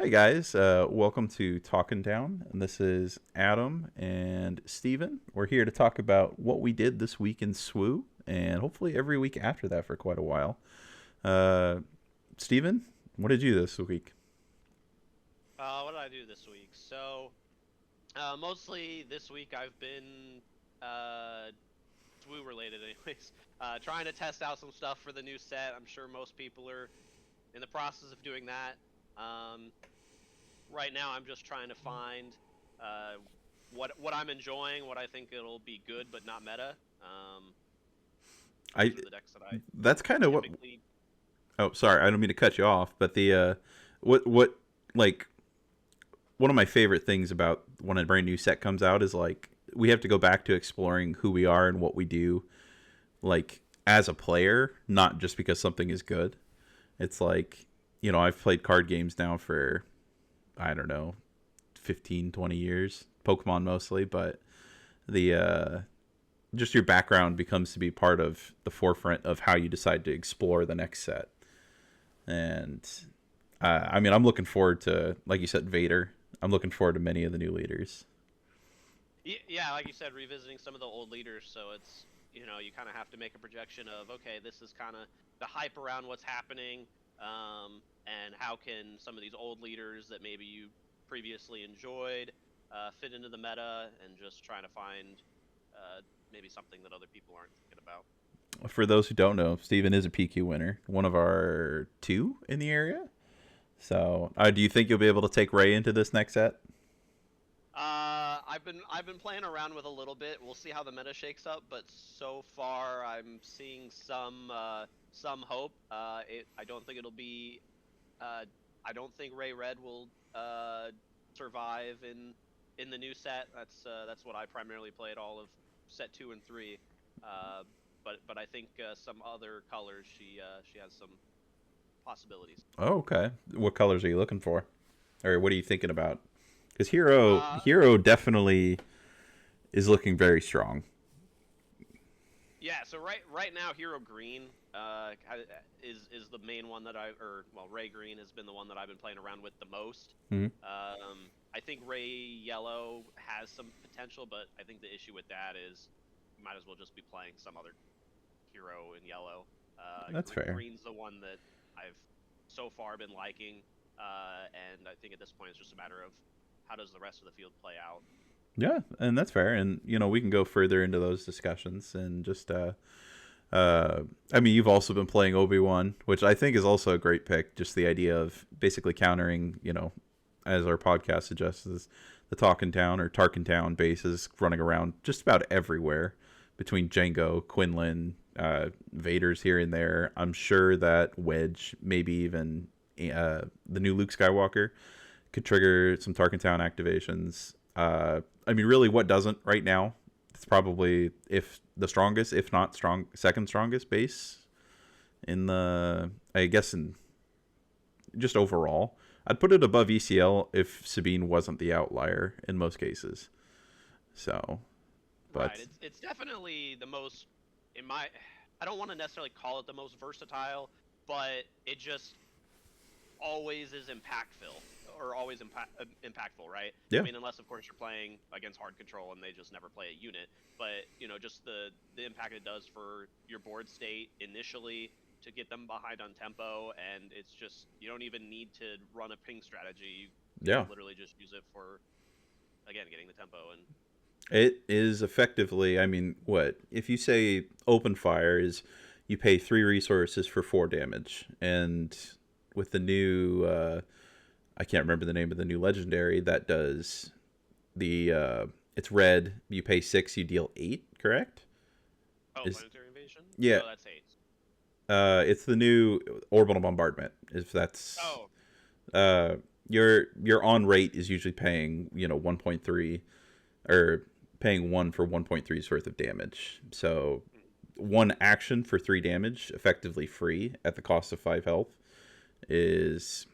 Hi guys, welcome to Talkin Down, and this is Adam and Steven. We're here to talk about what we did this week in SWU, and hopefully every week after that for quite a while. Uh, Steven, what did you do this week? What did I do this week? Mostly this week I've been uh, SWU related, anyways. Trying to test out some stuff for the new set. I'm sure most people are in the process of doing that. Um, right now, I'm just trying to find uh, what I'm enjoying, what I think it'll be good but not meta. I Those are the decks that I That's kind of what. typically. Oh, sorry, I don't mean to cut you off, but what like one of my favorite things about when a brand new set comes out is like we have to go back to exploring who we are and what we do, like as a player, not just because something is good. It's like, I've played card games now for, I don't know, 15, 20 years, Pokemon mostly, but the just your background becomes to be part of the forefront of how you decide to explore the next set. And I'm looking forward to, like you said, Vader. I'm looking forward to many of the new leaders. Yeah, like you said, revisiting some of the old leaders, so it's, you kind of have to make a projection of, okay, this is kind of the hype around what's happening, and how can some of these old leaders that maybe you previously enjoyed fit into the meta, and just trying to find maybe something that other people aren't thinking about. For those who don't know, Steven is a PQ winner, one of our two in the area. So, do you think you'll be able to take Ray into this next set? I've been playing around with a little bit. We'll see how the meta shakes up, but so far I'm seeing some hope. I don't think it'll be. Uh, I don't think Ray Red will survive in the new set. That's what I primarily played all of set 2 and 3. Uh, but I think some other colors she has some possibilities. Oh, okay. What colors are you looking for, or what are you thinking about? Because Hero Uh, Hero definitely is looking very strong. Yeah, so right now, Hero Green is the main one that Ray Green has been the one that I've been playing around with the most. Mm-hmm. I think Ray Yellow has some potential, but I think the issue with that is you might as well just be playing some other hero in yellow. That's fair. Green's the one that I've so far been liking, and I think at this point it's just a matter of how does the rest of the field play out. Yeah, and that's fair. And we can go further into those discussions and just uh, you've also been playing Obi-Wan, which I think is also a great pick. Just the idea of basically countering, as our podcast suggests, is the Talkin Town or Tarkin Town bases running around just about everywhere between Django, Quinlan, Vader's here and there. I'm sure that Wedge, maybe even the new Luke Skywalker, could trigger some Tarkin Town activations. Really, what doesn't right now? It's probably if the strongest, if not second strongest base in the, I guess, in just overall. I'd put it above ECL if Sabine wasn't the outlier in most cases. So, Right. but It's definitely the most in my I don't want to necessarily call it the most versatile, but it just always is impactful or always impactful, right? I yeah, mean, unless of course you're playing against hard control and they just never play a unit, but just the impact it does for your board state initially to get them behind on tempo, and it's just you don't even need to run a ping strategy. You yeah, can literally just use it for again getting the tempo and it is effectively. What if you say open fire is you pay 3 resources for 4 damage, and with the new I can't remember the name of the new legendary that does the it's red. You pay 6, you deal 8. Correct? oh, Is planetary invasion? yeah. No, that's eight. It's the new orbital bombardment. If that's Oh, uh, your on rate is usually paying 1.3 or paying 1 for 1.3's worth of damage. So one action for 3 damage, effectively free at the cost of 5 health, is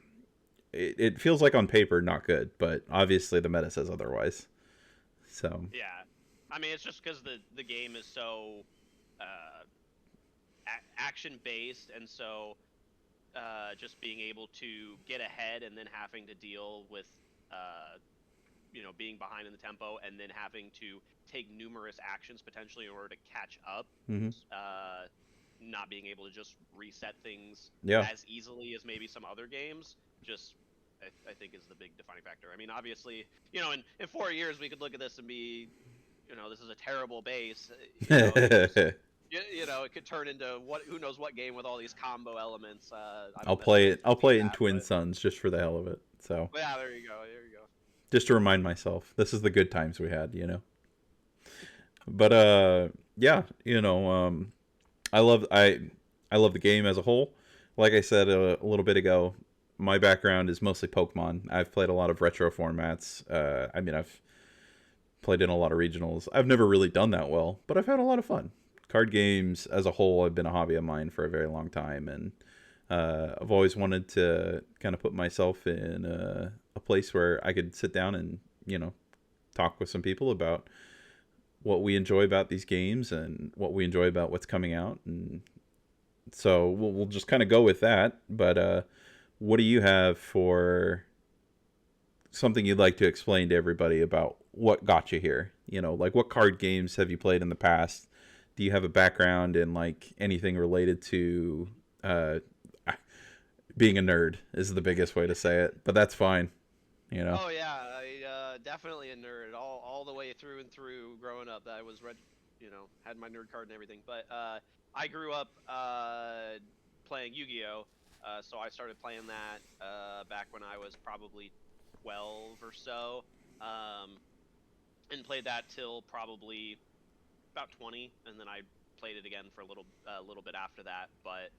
it feels like on paper not good, but obviously the meta says otherwise. So yeah. I mean, it's just because the game is so uh, action based, and so just being able to get ahead and then having to deal with being behind in the tempo and then having to take numerous actions potentially in order to catch up. Mm-hmm. Uh, Not being able to just reset things Yeah. as easily as maybe some other games, just I think is the big defining factor. I mean, obviously, in 4 years we could look at this and be, this is a terrible base. It could turn into who knows what game with all these combo elements. I I'll don't play it. necessarily I'll see play it in that, Twin but Suns just for the hell of it. So yeah, there you go, there you go. just to remind myself, this is the good times we had, you know. But yeah, I love I love the game as a whole. Like I said a little bit ago, my background is mostly Pokemon. I've played a lot of retro formats. I mean, I've played in a lot of regionals. I've never really done that well, but I've had a lot of fun. Card games as a whole have been a hobby of mine for a very long time, and I've always wanted to kind of put myself in a place where I could sit down and talk with some people about what we enjoy about these games and what we enjoy about what's coming out. And so we'll just kind of go with that. But what do you have for something you'd like to explain to everybody about what got you here? Like what card games have you played in the past? Do you have a background in like anything related to being a nerd is the biggest way to say it, but that's fine. Oh yeah, I definitely a nerd all the way through and through. Growing up, I was had my nerd card and everything. But I grew up playing Yu-Gi-Oh, so I started playing that back when I was probably 12 or so, and played that till probably about 20, and then I played it again for a little bit after that. But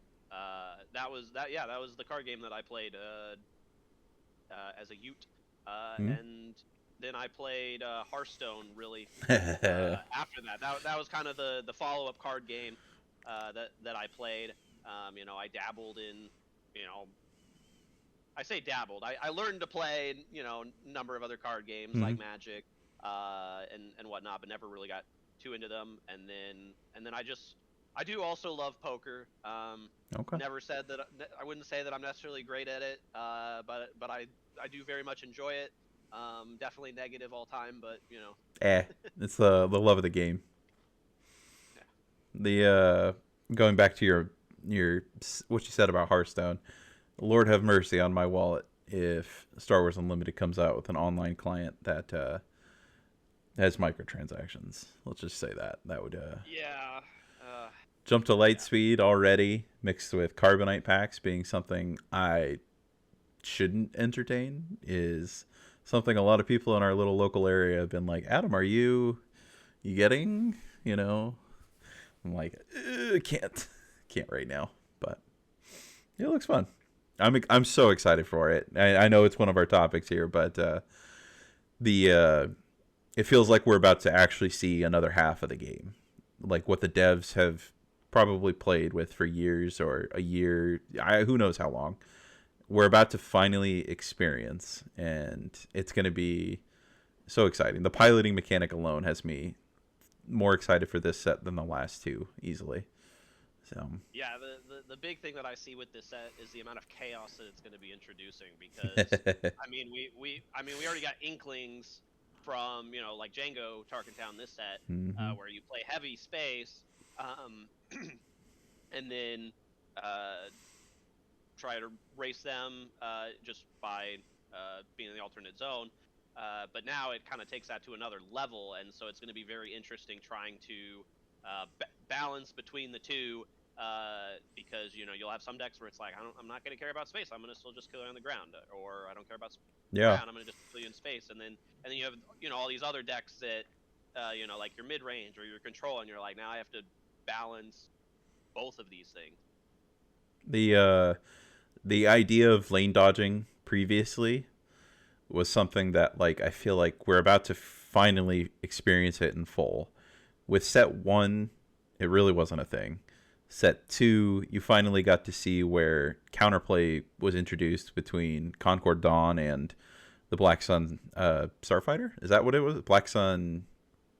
that was the card game that I played as a Ute. And then I played Hearthstone really after that. That was kind of the follow-up card game that I played. I dabbled in, I say dabbled. I learned to play, a number of other card games like Magic and whatnot, but never really got too into them. And then I do also love poker. Okay. Never said that I wouldn't say that I'm necessarily great at it, but I do very much enjoy it. Definitely negative all time, but It's the love of the game. Yeah. The going back to your what you said about Hearthstone, Lord have mercy on my wallet if Star Wars Unlimited comes out with an online client that has microtransactions. Let's just say that would yeah. jump to Lightspeed already, mixed with Carbonite packs being something I shouldn't entertain, is something a lot of people in our little local area have been like, Adam, are you getting? I'm like, can't right now, but it looks fun. I'm so excited for it. I know it's one of our topics here, but it feels like we're about to actually see another half of the game, like what the devs have probably played with for years or a year, who knows how long. We're about to finally experience, and it's going to be so exciting. The piloting mechanic alone has me more excited for this set than the last two easily. So yeah, the big thing that I see with this set is the amount of chaos that it's going to be introducing, because we already got inklings from like Django Tarkin Town this set, where you play heavy space, and then try to race them just by being in the alternate zone. But now it kind of takes that to another level, and so it's going to be very interesting trying to balance between the two, because you'll have some decks where it's like, I'm not going to care about space, I'm going to still just kill you on the ground, or I don't care about ground, I'm going to just kill you in space, and then you have all these other decks that like your mid range or your control, and you're like, now I have to balance both of these things. The idea of lane dodging previously was something that, like, I feel like we're about to finally experience it in full. With set 1, it really wasn't a thing. Set 2, you finally got to see where counterplay was introduced between Concord Dawn and the Black Sun Starfighter. Is that what it was? Black Sun.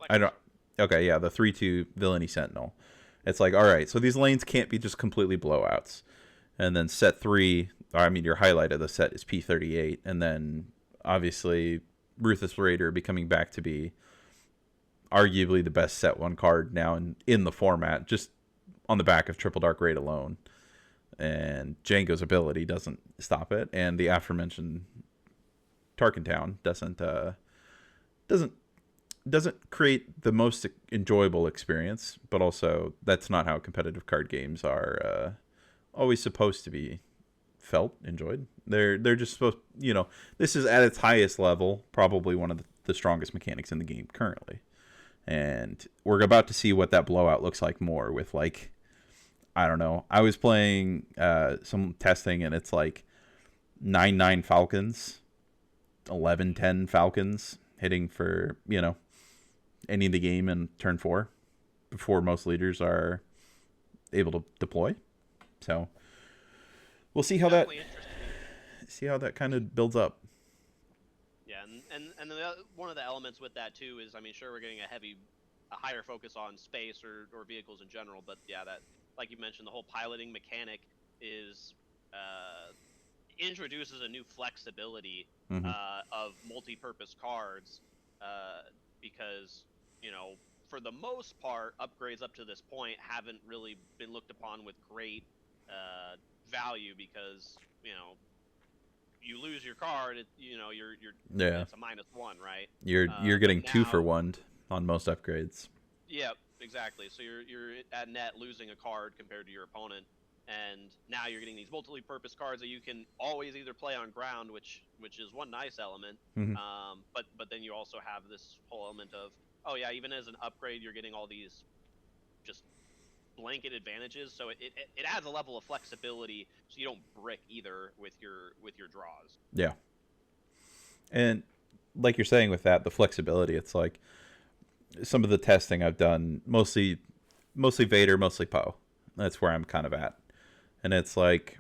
I don't. Okay, yeah, the 3/2 Villainy Sentinel. It's like, all right, so these lanes can't be just completely blowouts. And then set 3, I mean, your highlight of the set is P38. And then, obviously, Ruthless Raider becoming back to be arguably the best set 1 card now in the format, just on the back of Triple Dark Raid alone. And Django's ability doesn't stop it. And the aforementioned Talkin doesn't create the most enjoyable experience, but also that's not how competitive card games are always supposed to be felt, enjoyed. They're just supposed, this is at its highest level, probably one of the strongest mechanics in the game currently. And we're about to see what that blowout looks like more with, like, I don't know. I was playing some testing, and it's like 9-9 Falcons, 11-10 Falcons hitting for, ending the game in turn 4 before most leaders are able to deploy. So we'll see how that kind of builds up. Yeah, and one of the elements with that too is, I mean, sure, we're getting a higher focus on space or vehicles in general, but yeah, that, like you mentioned, the whole piloting mechanic is introduces a new flexibility of multi-purpose cards, because for the most part, upgrades up to this point haven't really been looked upon with great value, because you lose your card, you're it's a -1, right? You're getting 2 for 1 on most upgrades. Yeah, exactly. So you're at net losing a card compared to your opponent, and now you're getting these multi-purpose cards that you can always either play on ground, which is one nice element. But then you also have this whole element of, oh yeah, even as an upgrade, you're getting all these just blanket advantages. So it adds a level of flexibility, so you don't brick either with your draws. Yeah. And like you're saying with that, the flexibility, it's like some of the testing I've done, mostly Vader, mostly Poe. That's where I'm kind of at. And it's like,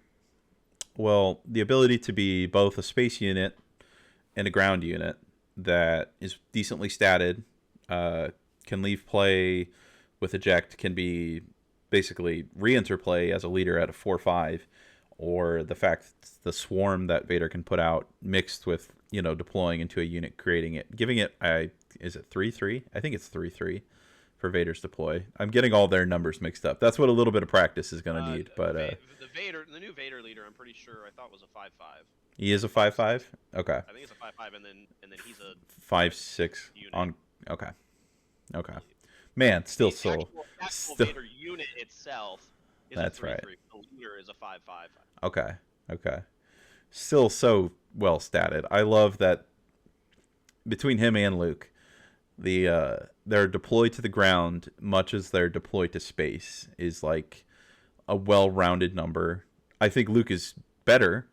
well, the ability to be both a space unit and a ground unit that is decently statted, can leave play with eject, can be basically re-enter play as a leader at a 4/5, or the fact the swarm that Vader can put out mixed with, deploying into a unit, creating it, giving it, is it 3/3? I think it's 3/3 for Vader's deploy. I'm getting all their numbers mixed up. That's what a little bit of practice is going to need. But the new Vader leader, I'm pretty sure, I thought was a 5/5. He is a 5/5. Okay. I think it's a 5/5, and then he's a 5/6 unit. on. Okay. Man, still the actual Vader unit itself is that's a 3/3. right. The leader is a 5/5. Okay. Still so well statted. I love that between him and Luke, they're deployed to the ground much as they're deployed to space is like a well-rounded number. I think Luke is better.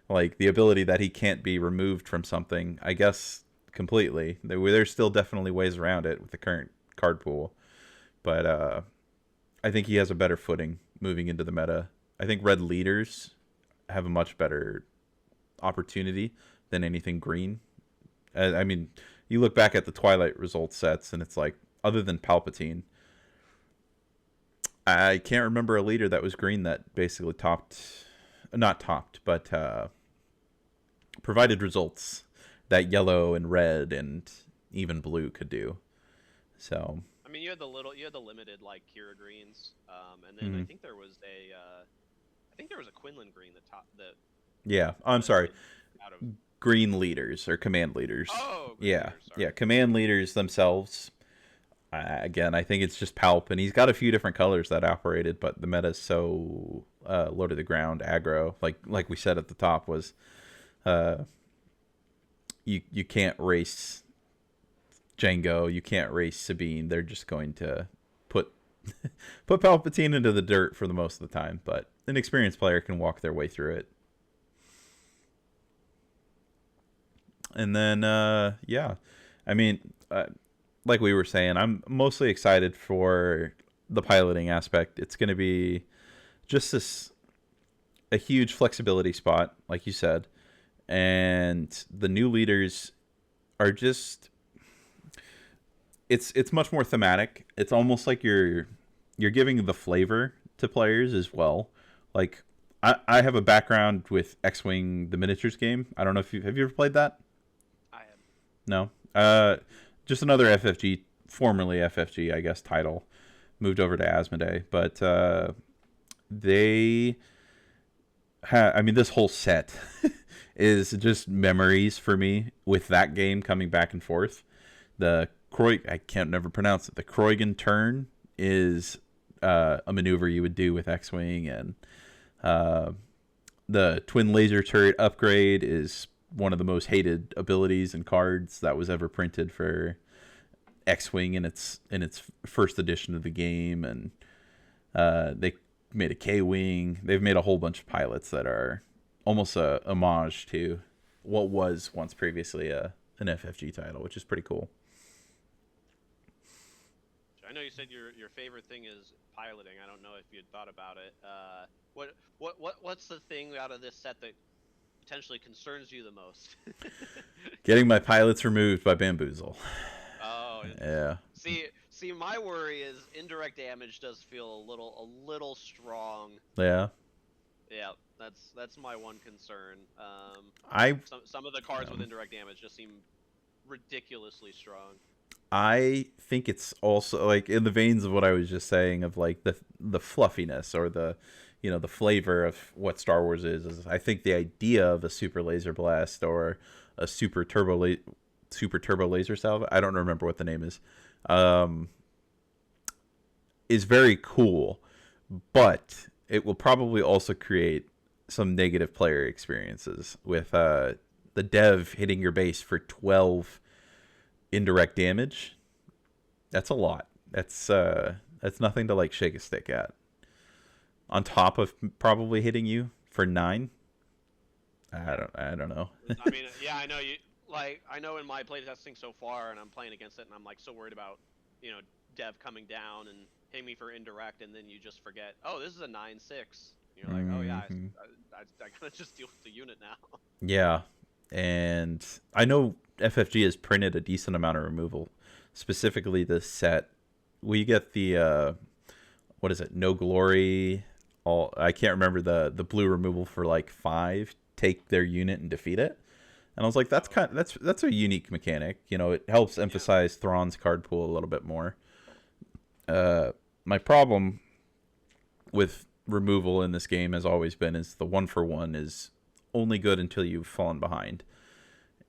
Like the ability that he can't be removed from something, I guess, completely. There's still definitely ways around it with the current card pool. But I think he has a better footing moving into the meta. I think red leaders have a much better opportunity than anything green. I mean, you look back at the Twilight result sets, and it's like, other than Palpatine, I can't remember a leader that was green that basically provided results that yellow and red and even blue could do. So I mean, you had the limited like Kira greens, and then I think there was a Quinlan green that. Yeah, I'm sorry. Green leaders or command leaders. Oh, yeah, command leaders themselves. Again, I think it's just Palp, and he's got a few different colors that operated, but the meta is so low to the ground aggro. Like we said at the top was, you can't race Django, you can't race Sabine. They're just going to put Palpatine into the dirt for the most of the time, but an experienced player can walk their way through it. And then, I mean, like we were saying, I'm mostly excited for the piloting aspect. It's going to be just a huge flexibility spot, like you said. And the new leaders are just, it's much more thematic. It's almost like you're giving the flavor to players as well. Like, I have a background with X-Wing, the miniatures game. I don't know if you ever played that. I have. No. Just another FFG, formerly FFG, I guess, title. Moved over to Asmodee, but they I mean, this whole set is just memories for me with that game coming back and forth. The I can't never pronounce it. The Kroigan turn is a maneuver you would do with X-Wing, and uh, the twin laser turret upgrade is one of the most hated abilities and cards that was ever printed for X-Wing in its first edition of the game, and they made a K-Wing. They've made a whole bunch of pilots that are almost a homage to what was once previously an FFG title, which is pretty cool. I know you said your favorite thing is piloting. I don't know if you had thought about it. What's the thing out of this set that potentially concerns you the most? Getting my pilots removed by Bamboozle. Oh, Yeah. See, my worry is indirect damage does feel a little strong. Yeah. Yeah, that's my one concern. I Some of the cards with indirect damage just seem ridiculously strong. I think it's also like in the veins of what I was just saying of like the fluffiness or the the flavor of what Star Wars is I think the idea of a super laser blast or a super turbo laser salvo, I don't remember what the name is very cool, but it will probably also create some negative player experiences with the dev hitting your base for 12 indirect damage. That's a lot. That's nothing to like shake a stick at. On top of probably hitting you for 9. I don't know. I mean, yeah, I know you. Like, I know in my playtesting so far, and I'm playing against it, and I'm like so worried about, Dev coming down and hitting me for indirect, and then you just forget, oh, this is a 9/6. You're like, oh yeah, Mm-hmm. I gotta just deal with the unit now. Yeah, and I know FFG has printed a decent amount of removal, specifically this set. We get the what is it? No glory. All I can't remember the blue removal for like 5. Take their unit and defeat it. And I was like, that's a unique mechanic. It helps emphasize Thrawn's card pool a little bit more. My problem with removal in this game has always been is the 1-for-1 is only good until you've fallen behind.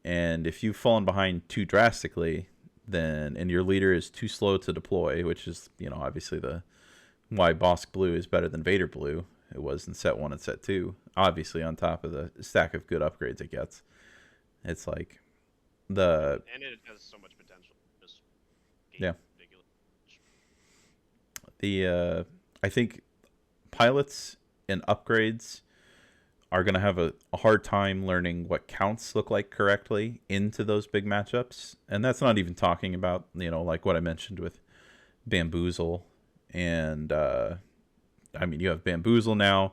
And if you've fallen behind too drastically, then and your leader is too slow to deploy, which is obviously the why Bosk Blue is better than Vader Blue. It was in set 1 and set 2. Obviously, on top of the stack of good upgrades it gets, it's like and it has so much potential. Just yeah. ridiculous. I think pilots and upgrades are going to have a hard time learning what counts look like correctly into those big matchups. And that's not even talking about, like what I mentioned with Bamboozle. And, I mean, you have Bamboozle now.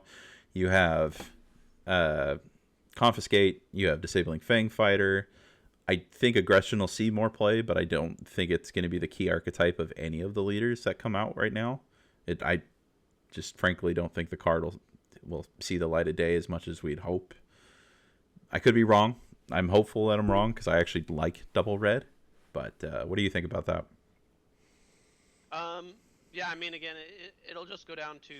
You have Confiscate. You have Disabling Fang Fighter. I think Aggression will see more play, but I don't think it's going to be the key archetype of any of the leaders that come out right now. I just frankly don't think the card will see the light of day as much as we'd hope. I could be wrong. I'm hopeful that I'm wrong because I actually like double red. But what do you think about that? Yeah, I mean, again, it'll just go down to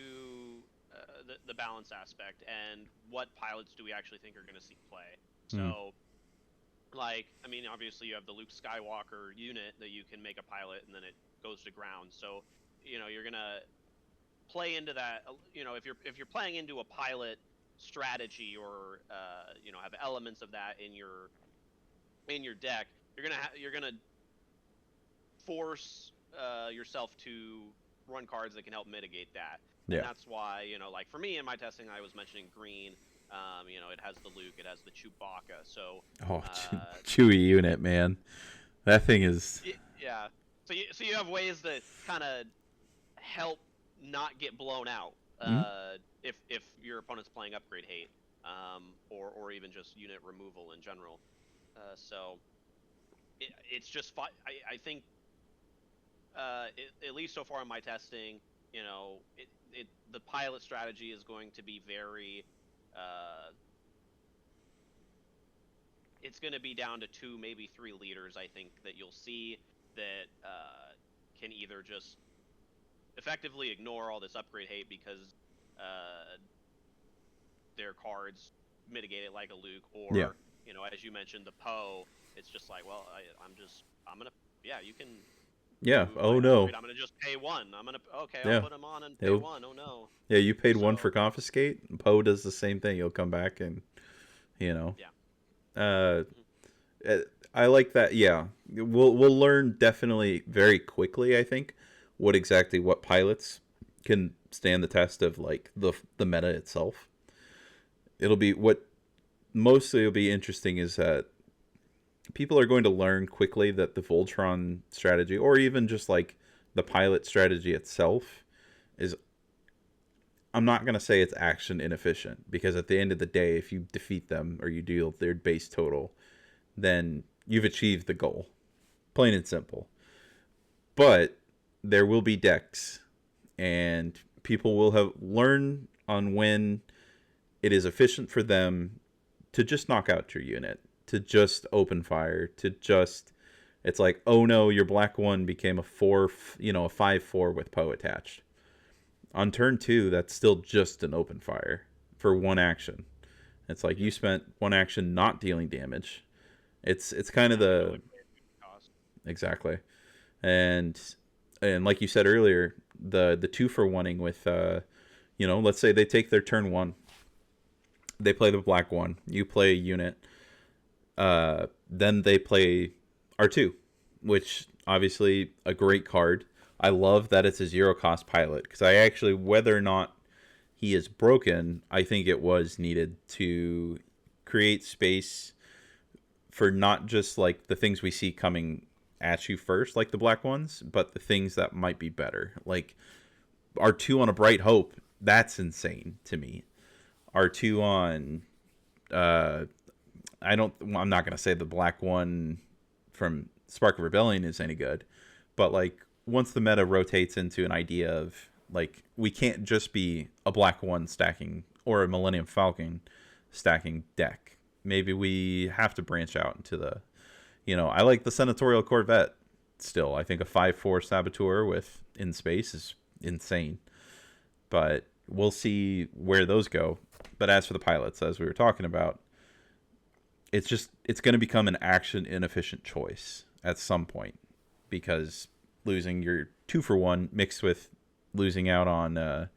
the balance aspect and what pilots do we actually think are going to see play. So, like, I mean, obviously you have the Luke Skywalker unit that you can make a pilot and then it goes to ground. So, you're gonna play into that. If you're playing into a pilot strategy or have elements of that in your deck, you're gonna force yourself to run cards that can help mitigate that. Yeah. And that's why, like for me in my testing, I was mentioning green. It has the Luke, it has the Chewbacca. So Chewy unit, man, that thing is. Yeah. So you have ways to kind of help not get blown out if your opponent's playing upgrade hate, or even just unit removal in general. So it's just I think at least so far in my testing, the pilot strategy is going to be very it's going to be down to 2, maybe 3 leaders. I think that you'll see that can either just effectively ignore all this upgrade hate because their cards mitigate it like a Luke, Yeah. or as you mentioned, the Poe. It's just like, well, I'm gonna, yeah, you can Yeah. move my Oh no. upgrade. I'm gonna just pay 1. Okay, I'll Yeah. put him on and pay It'll, 1. Oh no. yeah. You paid 1 for So confiscate. Poe does the same thing. He'll come back and you know. yeah. Uh, I like that. Yeah, we'll learn definitely very quickly. I think what pilots can stand the test of like the meta itself. It'll be what mostly will be interesting is that people are going to learn quickly that the Voltron strategy, or even just like the pilot strategy itself, is. I'm not gonna say it's action inefficient because at the end of the day, if you defeat them or you deal their base total, then you've achieved the goal. Plain and simple. But there will be decks, and people will have learned on when it is efficient for them to just knock out your unit, to just open fire, to just. It's like, oh no, your black one became a 5/4 with Poe attached. On turn 2, that's still just an open fire for 1 action. It's like you spent 1 action not dealing damage. It's kind of the exactly, and like you said earlier, the 2 for wanting with let's say they take their turn 1, they play the black one, you play a unit, then they play R2, which obviously a great card. I love that it's a 0 cost pilot because I actually, whether or not he is broken, I think it was needed to create space for not just like the things we see coming at you first, like the black ones, but the things that might be better. Like R2 on a Bright Hope, that's insane to me. R2 on I'm not gonna say the black one from Spark of Rebellion is any good, but like once the meta rotates into an idea of like we can't just be a black one stacking or a Millennium Falcon stacking deck. Maybe we have to branch out into the I like the Senatorial Corvette still. I think a 5/4 Saboteur with in space is insane. But we'll see where those go. But as for the pilots, as we were talking about, it's going to become an action inefficient choice at some point because losing your 2 for 1 mixed with losing out on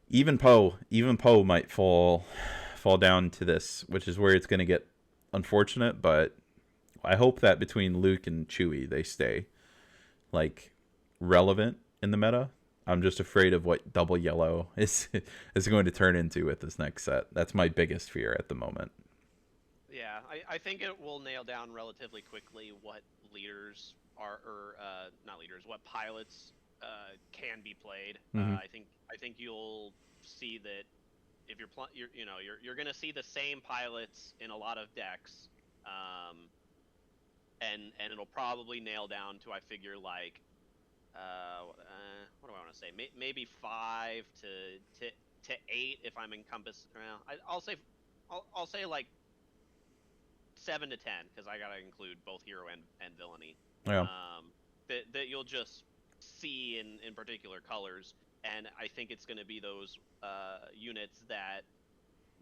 even Poe might fall down to this, which is where it's going to get unfortunate. But I hope that between Luke and Chewie they stay like relevant in the meta. I'm just afraid of what double yellow is going to turn into with this next set. That's my biggest fear at the moment. Yeah, I think it will nail down relatively quickly what leaders are, or not leaders, what pilots can be played. Mm-hmm. I think you'll see that if you're gonna see the same pilots in a lot of decks, and it'll probably nail down to, I figure, like what do I want to say? Maybe 5 to 8 if I'm encompassed. I'll say like 7 to 10 because I gotta include both hero and villainy. Yeah. That you'll just see in particular colors, and I think it's going to be those units that,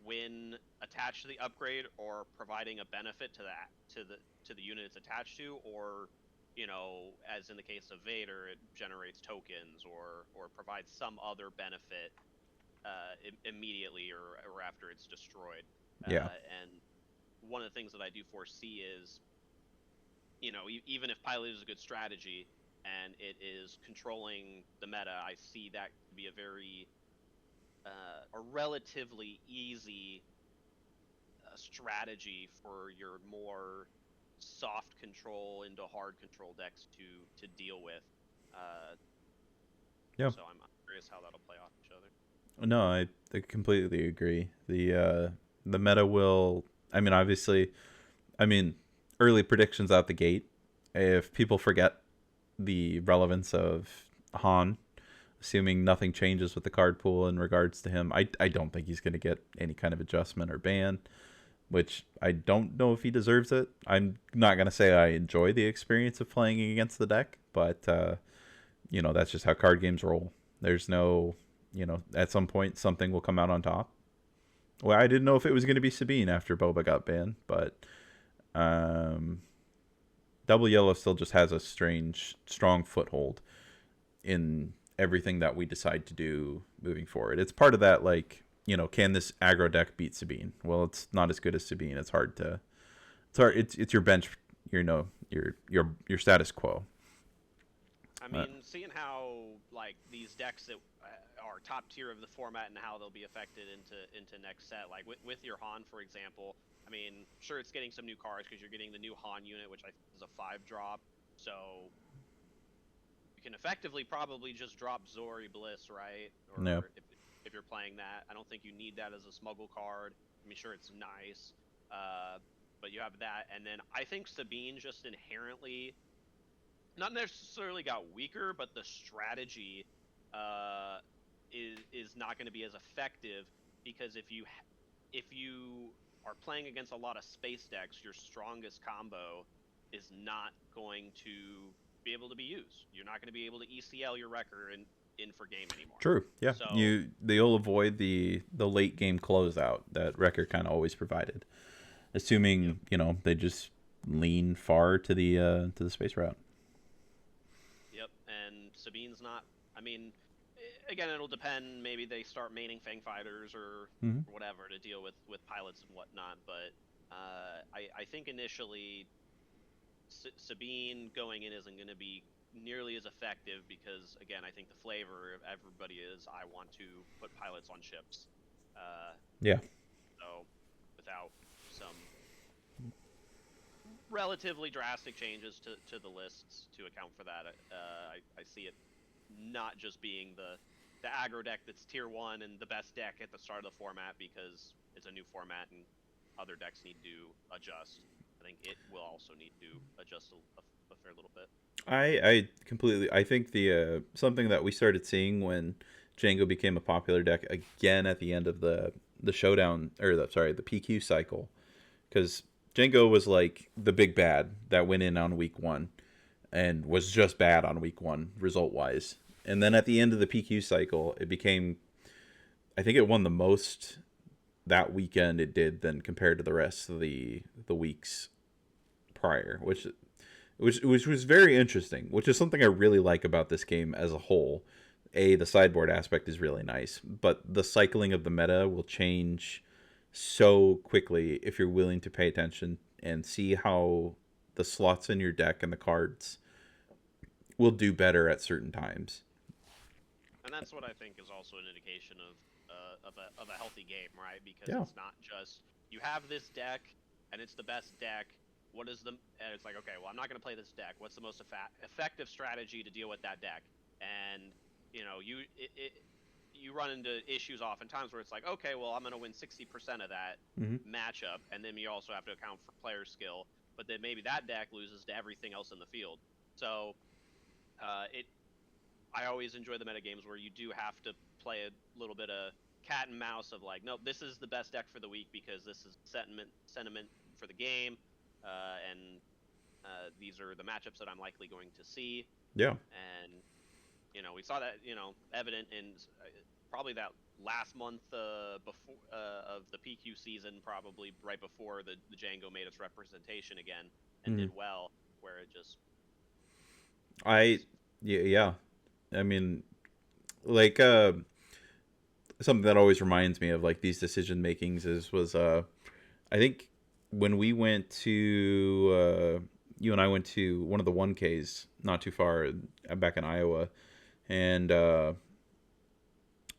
when attached to the upgrade or providing a benefit to the unit it's attached to, or as in the case of Vader, it generates tokens or provides some other benefit immediately or after it's destroyed. Yeah. And one of the things that I do foresee is, even if pilot is a good strategy and it is controlling the meta, I see that to be a relatively easy strategy for your more soft control into hard control decks to deal with. Yeah. So I'm curious how that'll play off each other. No, I completely agree. The meta will. I mean, obviously, early predictions out the gate. If people forget the relevance of Han, assuming nothing changes with the card pool in regards to him. I don't think he's going to get any kind of adjustment or ban, which I don't know if he deserves it. I'm not going to say I enjoy the experience of playing against the deck, but, that's just how card games roll. There's no, at some point something will come out on top. Well, I didn't know if it was going to be Sabine after Boba got banned, but Double Yellow still just has a strong foothold in everything that we decide to do moving forward. It's part of that, like, can this aggro deck beat Sabine? Well, it's not as good as Sabine. It's hard. It's your bench, your status quo. I mean, seeing how like these decks that are top tier of the format and how they'll be affected into next set, like with your Han, for example. I mean, sure, it's getting some new cards because you're getting the new Han unit, which I think is a 5-drop. So you can effectively probably just drop Zori Bliss, right? Or Yeah. if you're playing that, I don't think you need that as a smuggle card. I mean, sure, it's nice, but you have that, and then I think Sabine just inherently, not necessarily got weaker, but the strategy is not going to be as effective because if you are playing against a lot of space decks, your strongest combo is not going to be able to be used. You're not going to be able to ECL your record in for game anymore. True. Yeah. So, they'll avoid the late game closeout that record kind of always provided, assuming they just lean far to the space route. Yep. And Sabine's not. I mean, again, it'll depend. Maybe they start maining Fang Fighters or whatever to deal with pilots and whatnot. But I think initially Sabine going in isn't going to be nearly as effective because, again, I think the flavor of everybody is I want to put pilots on ships. Yeah. So without some relatively drastic changes to the lists to account for that, I see it not just being the aggro deck that's tier 1 and the best deck at the start of the format because it's a new format and other decks need to adjust. I think it will also need to adjust a fair little bit. I think the something that we started seeing when Django became a popular deck again at the end of the showdown, or the PQ cycle, because Django was like the big bad that went in on week 1 and was just bad on week 1 result wise, and then at the end of the PQ cycle it became, I think it won the most that weekend it did than compared to the rest of the weeks prior, which was very interesting, which is something I really like about this game as a whole. The sideboard aspect is really nice, but the cycling of the meta will change so quickly if you're willing to pay attention and see how the slots in your deck and the cards will do better at certain times. And that's what I think is also an indication of a healthy game, right? Because it's not just you have this deck and it's the best deck. And it's like, okay, well, I'm not going to play this deck. What's the most effective strategy to deal with that deck? And you run into issues oftentimes where it's like, okay, well, I'm going to win 60% of that matchup, and then you also have to account for player skill. But then maybe that deck loses to everything else in the field. So I always enjoy the meta games where you do have to play a little bit of cat and mouse of like, no, this is the best deck for the week because this is sentiment for the game. And these are the matchups that I'm likely going to see. Yeah. And, we saw that, evident in probably that last month before of the PQ season, probably right before the Django made its representation again and did well, where it just... Yeah. I mean, like, something that always reminds me of, like, these decision makings was I think when we went to you and I went to one of the 1Ks not too far back in Iowa, and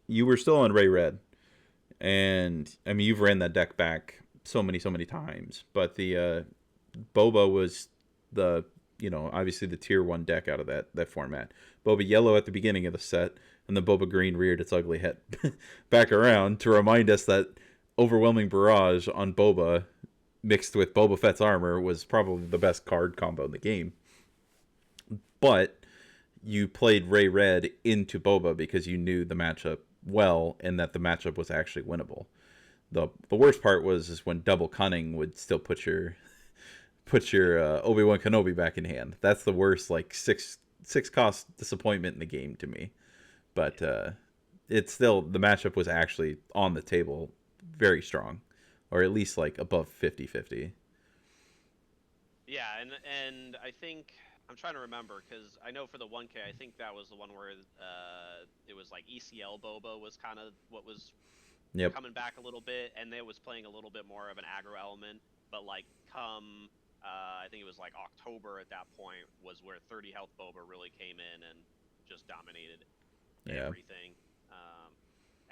you were still on Ray Red, and I mean you've ran that deck back so many times, but the Boba was the obviously the tier 1 deck out of that format. Boba Yellow at the beginning of the set, and the Boba Green reared its ugly head back around to remind us that Overwhelming Barrage on Boba mixed with Boba Fett's armor was probably the best card combo in the game. But you played Ray Red into Boba because you knew the matchup well and that the matchup was actually winnable. The worst part was is when double cunning would still put your Obi-Wan Kenobi back in hand. That's the worst like six cost disappointment in the game to me. But it's still, the matchup was actually on the table very strong, or at least like above 50-50. Yeah, and I think I'm trying to remember because I know for the 1K, I think that was the one where it was like ECL Boba was kind of what was Yep. coming back a little bit, and they was playing a little bit more of an aggro element. But like come, I think it was like October at that point was where 30 health Boba really came in and just dominated Yeah. everything.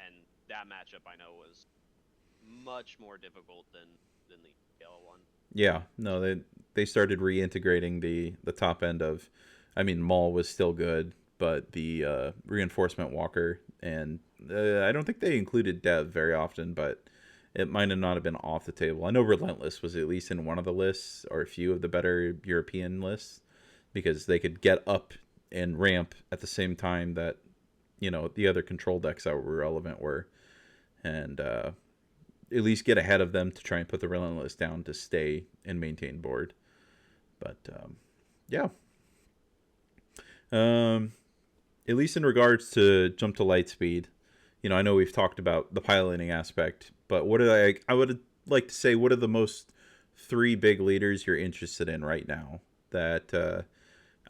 And that matchup I know was much more difficult than the yellow one. Yeah. No, they started reintegrating the top end of, I mean, Maul was still good, but the reinforcement walker, and I don't think they included Dev very often, but it might have not have been off the table. I know Relentless was at least in one of the lists, or a few of the better European lists, because they could get up and ramp at the same time that, you know, the other control decks that were relevant were, and at least get ahead of them to try and put the Relentless down to stay and maintain board. But yeah, um, at least in regards to jump to Lightspeed, you know, I know we've talked about the piloting aspect, but what are I would like to say, what are the most three big leaders you're interested in right now? That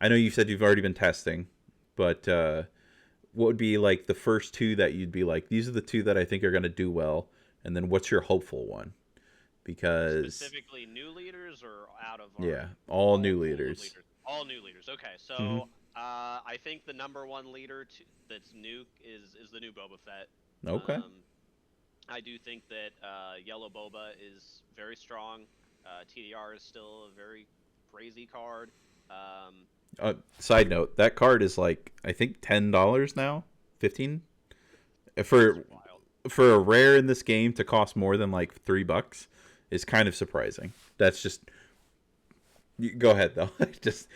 I know you said you've already been testing, but what would be like the first two that you'd be like, these are the two that I think are going to do well, and then what's your hopeful one? Because Specifically new leaders or out of yeah, our all all new pool of leaders. leaders? All new leaders. Okay, Mm-hmm. so I think the number one leader that's new is the new Boba Fett. Okay. Um, I do think that Yellow Boba is very strong. TDR is still a very crazy card. Um, Side note: that card is like I think $10 now, 15 that's for wild. for a rare in this game to cost more than like $3 is kind of surprising. That's just, go ahead though. Just,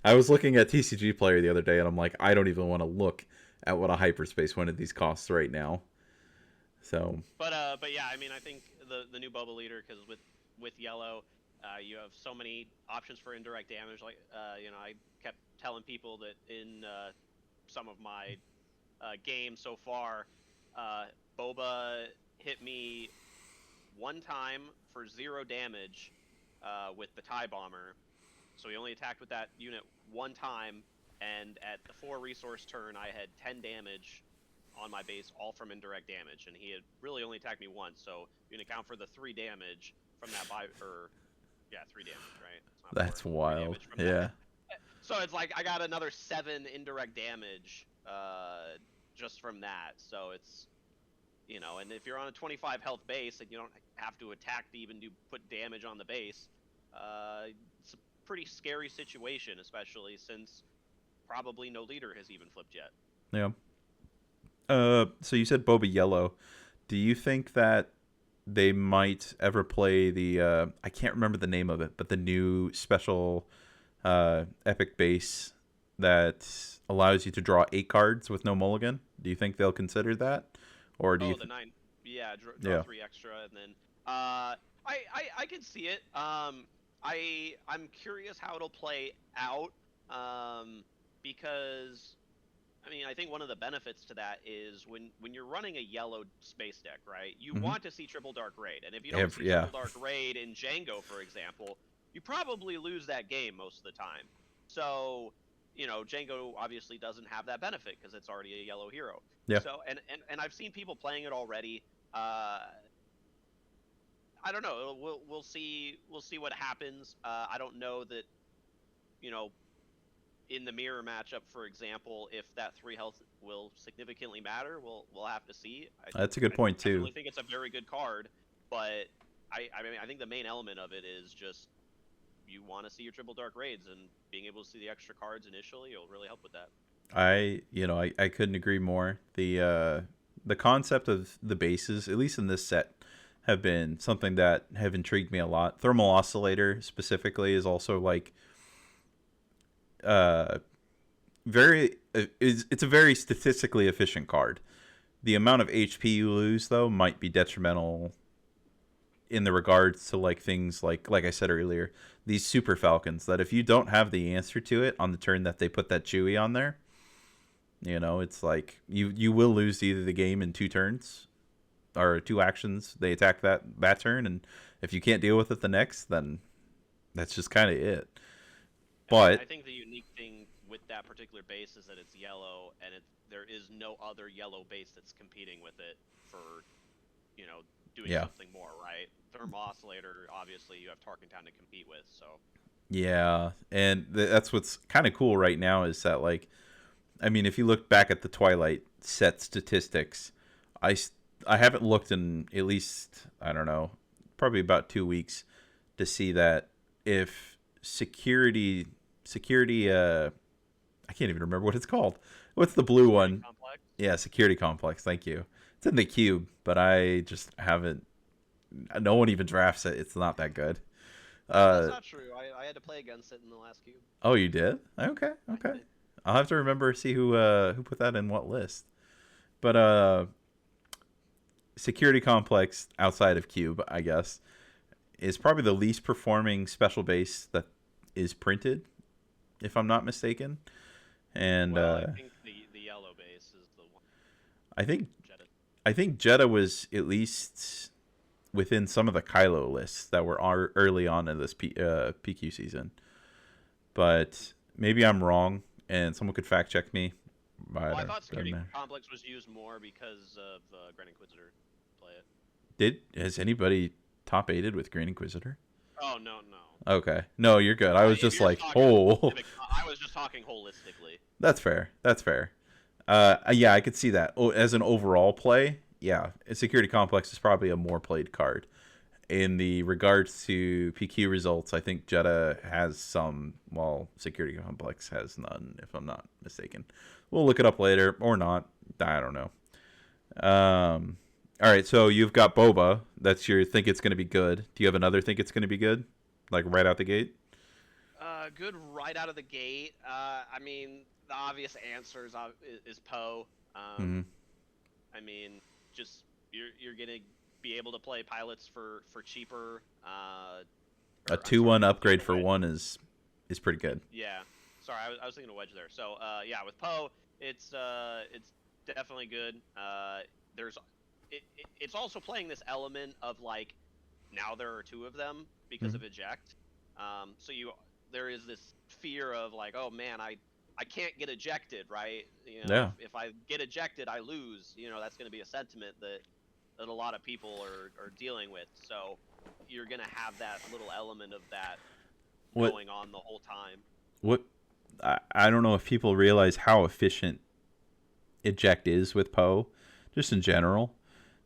I was looking at TCG Player the other day and I'm like, I don't even want to look at what a hyperspace one of these costs right now. So But yeah, I mean, I think the new Boba leader because with yellow, you have so many options for indirect damage. Like you know, I kept telling people that in some of my games so far, uh, Boba hit me one time for 0 damage with the TIE Bomber. So he only attacked with that unit one time, and at the 4 resource turn, I had 10 damage on my base, all from indirect damage, and he had really only attacked me once. So you can account for the 3 damage from that or yeah, 3 damage, right? It's not four. that's Three wild. damage from Yeah. that. So it's like I got another 7 indirect damage just from that. So it's, you know, and if you're on a 25 health base and you don't have to attack to even put damage on the base, it's a pretty scary situation, especially since probably no leader has even flipped yet. Yeah. So you said Boba Yellow. Do you think that they might ever play the I can't remember the name of it, but the new special epic base that allows you to draw 8 cards with no mulligan? Do you think they'll consider that, or do you? Oh, the 9, yeah, draw Yeah. 3 extra, and then I can see it. I'm curious how it'll play out, because I mean, I think one of the benefits to that is when you're running a yellow space deck, right? You Mm-hmm. want to see triple dark raid, and if you don't see Yeah. triple dark raid in Django, for example, you probably lose that game most of the time. So, you know, Django obviously doesn't have that benefit because it's already a yellow hero. Yeah. So, and I've seen people playing it already. I don't know. We'll see what happens. I don't know that, you know, in the mirror matchup, for example, if that 3 health will significantly matter, we'll have to see. That's a good I point too. definitely think it's a very good card, but I mean I think the main element of it is just you want to see your triple dark raids, and being able to see the extra cards initially will really help with that. I couldn't agree more. The concept of the bases, at least in this set, have been something that have intrigued me a lot. Thermal oscillator specifically is also like uh very it's a very statistically efficient card. The amount of HP you lose though might be detrimental in the regards to like things like I said earlier, these super falcons that if you don't have the answer to it on the turn that they put that Chewie on there, it's like you will lose either the game in 2 turns or 2 actions. They attack that turn, and if you can't deal with it the next, then that's just kind of it. But I think the unique thing with that particular base is that it's yellow, and there is no other yellow base that's competing with it for, doing something more, right? Thermal Oscillator, obviously, you have Tarkentown to compete with, so. Yeah, and that's what's kind of cool right now is that, like, I mean, if you look back at the Twilight set statistics, I haven't looked in at least, I don't know, probably about 2 weeks to see that if security, I can't even remember what it's called. What's the blue one? Complex? Yeah, Security Complex. Thank you. It's in the cube, but I just haven't. No one even drafts it. It's not that good. That's not true. I had to play against it in the last cube. Oh, you did? Okay. I'll have to remember see who put that in what list. But Security Complex outside of cube, I guess, is probably the least performing special base that is printed, if I'm not mistaken. And I think the yellow base is the one. I think Jeddah was at least within some of the Kylo lists that were early on in this PQ season. But maybe I'm wrong, and someone could fact check me. I thought Security Complex was used more because of Grand Inquisitor play it. Has anybody top 8'd with Grand Inquisitor? Oh, no. Okay. No, you're good. I was just like, oh. I was just talking holistically. That's fair. Yeah, I could see that. As an overall play, yeah, Security Complex is probably a more played card. In the regards to PQ results, I think Jeddah has some, while Security Complex has none, if I'm not mistaken. We'll look it up later, or not. I don't know. All right, so you've got Boba. That's your think it's going to be good. Do you have another think it's going to be good? Like right out the gate? Good right out of the gate. I mean, the obvious answer is Poe. Mm-hmm. I mean, just you're gonna be able to play pilots for cheaper. A 2-1 upgrade for 1 is pretty good. Yeah. Sorry, I was thinking a wedge there. So yeah, with Poe, it's definitely good. It's also playing this element of like now there are 2 of them because of eject. So there is this fear of like, oh man, I can't get ejected, right? If I get ejected, I lose. That's going to be a sentiment that a lot of people are dealing with. So you're going to have that little element of that going on the whole time. I don't know if people realize how efficient eject is with Poe, just in general.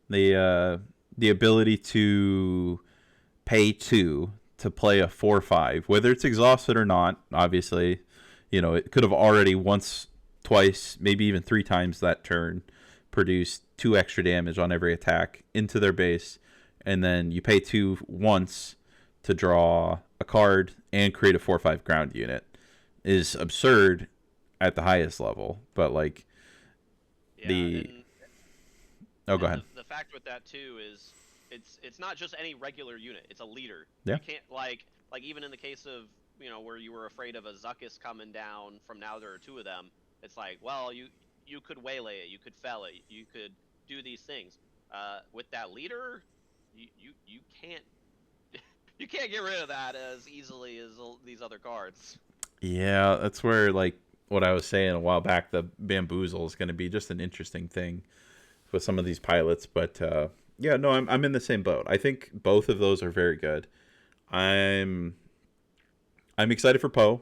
The ability to pay 2 to play a 4/5, whether it's exhausted or not, obviously, it could have already once, twice, maybe even 3 times that turn produced 2 extra damage on every attack into their base, and then you pay 2 once to draw a card and create a 4/5 ground unit is absurd at the highest level. But like go ahead. The fact with that too is it's not just any regular unit. It's a leader. Yeah. You can't like even in the case of where you were afraid of a Zuckuss coming down from now there are 2 of them. It's like, well, you could waylay it, you could fell it, you could do these things. With that leader, you can't you can't get rid of that as easily as these other cards. Yeah, that's where like what I was saying a while back, the bamboozle is going to be just an interesting thing with some of these pilots. But yeah, no, I'm in the same boat. I think both of those are very good. I'm excited for Poe,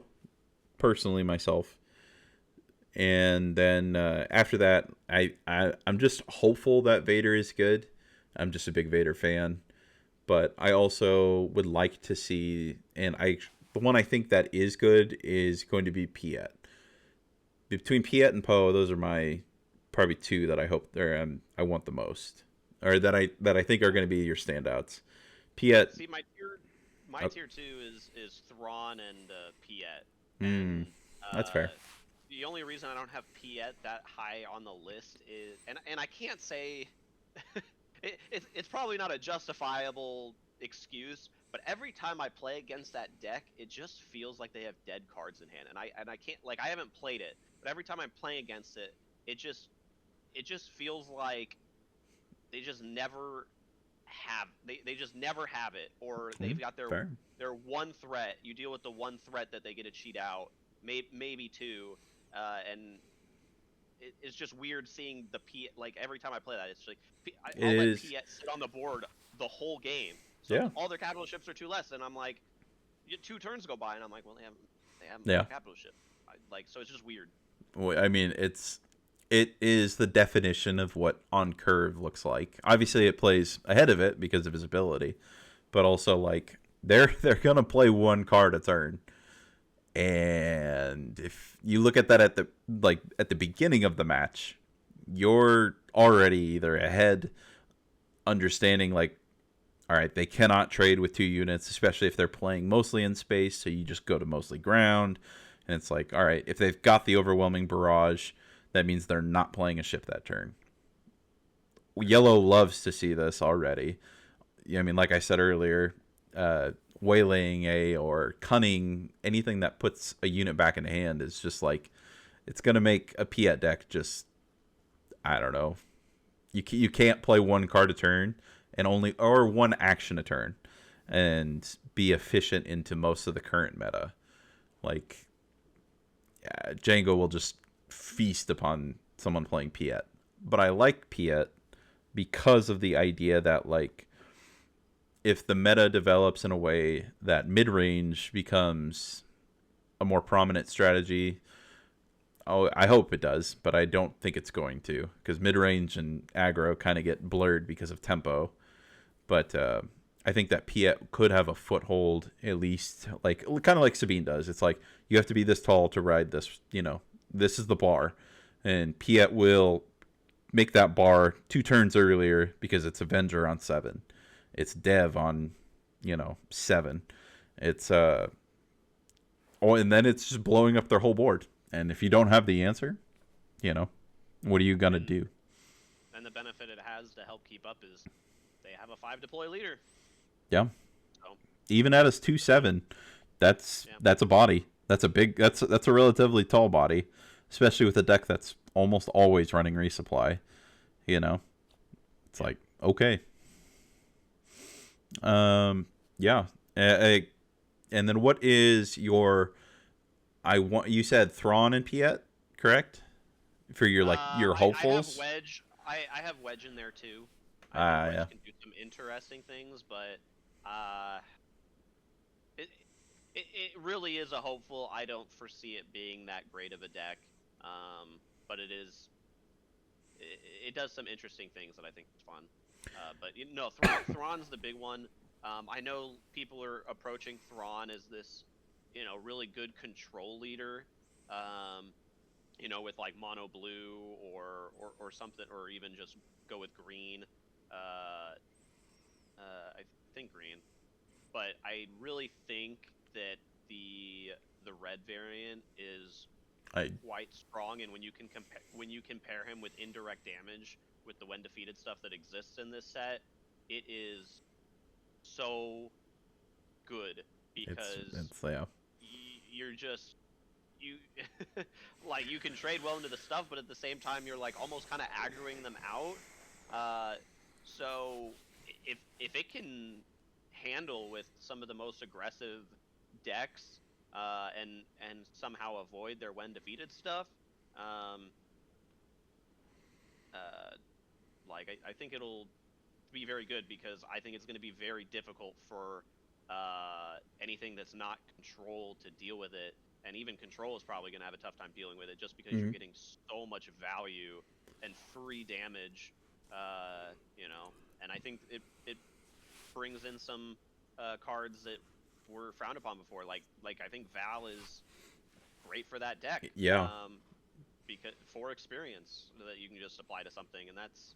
personally myself, and then after that, I'm just hopeful that Vader is good. I'm just a big Vader fan, but I also would like to see, and the one I think that is good is going to be Piet. Between Piet and Poe, those are my probably 2 that I hope I want the most, or that I think are going to be your standouts. Piet. See, my tier 2 is Thrawn and Piet. That's fair. the only reason I don't have Piet that high on the list is, and I can't say it's probably not a justifiable excuse, but every time I play against that deck, it just feels like they have dead cards in hand, and I can't, like, I haven't played it, but every time I'm playing against it, it just it just feels like they just never they just never have it, or they've got Fair. their one threat. You deal with the one threat that they get to cheat out, maybe two, and it's just weird seeing the P. Like every time I play that, it's like It I'll let is. Piet sit on the board the whole game. So Yeah. all their capital ships are two less, and I'm like, 2 turns go by, and I'm like, well, they haven't put Yeah. a capital ship. Like, so it's just weird. Well, I mean, it is the definition of what on curve looks like. Obviously, it plays ahead of it because of his ability, but also like they're gonna play one card a turn. And if you look at that at the beginning of the match, you're already either ahead, understanding like, all right, they cannot trade with 2 units, especially if they're playing mostly in space. So you just go to mostly ground, and it's like, all right, if they've got the overwhelming barrage, that means they're not playing a ship that turn. Yellow loves to see this already. I mean, like I said earlier, waylaying a or cunning anything that puts a unit back in hand is just like it's gonna make a Piet deck just, I don't know. You can't play one card a turn and only or one action a turn and be efficient into most of the current meta. Like, yeah, Django will just feast upon someone playing Piet. But I like Piet because of the idea that like if the meta develops in a way that mid range becomes a more prominent strategy, oh, I hope it does, but I don't think it's going to because mid range and aggro kind of get blurred because of tempo. But I think that Piet could have a foothold at least, like kind of like Sabine does. It's like you have to be this tall to ride this. This is the bar, and Piet will make that bar 2 turns earlier because it's Avenger on 7. It's Dev on, 7. It's and then it's just blowing up their whole board. And if you don't have the answer, what are you gonna do? And the benefit it has to help keep up is they have a 5 deploy leader. Yeah. So Even at his 2-7, that's a body. That's a relatively tall body, especially with a deck that's almost always running resupply. It's like okay. Yeah. And then what is your? You said Thrawn and Piet, correct? For your your hopefuls. I have Wedge in there too. I think Wedge Yeah. can do some interesting things, but uh, it, it really is a hopeful. I don't foresee it being that great of a deck, but it does some interesting things that I think is fun. But Thrawn's the big one. I know people are approaching Thrawn as this, really good control leader. Um, with like mono blue or something, or even just go with green. Uh, I think green, but I really think that the red variant is I quite strong, and when you compare him with indirect damage with the when defeated stuff that exists in this set, it is so good because it's yeah. you're just you like you can trade well into the stuff, but at the same time you're like almost kind of aggroing them out. So if it can handle with some of the most aggressive decks, and somehow avoid their when defeated stuff, um, uh, I think it'll be very good, because I think it's going to be very difficult for anything that's not control to deal with it, and even control is probably going to have a tough time dealing with it, just because you're Mm-hmm. getting so much value and free damage, and I think it brings in some cards that were frowned upon before, like I think Val is great for that deck, Yeah. because for experience that you can just apply to something, and that's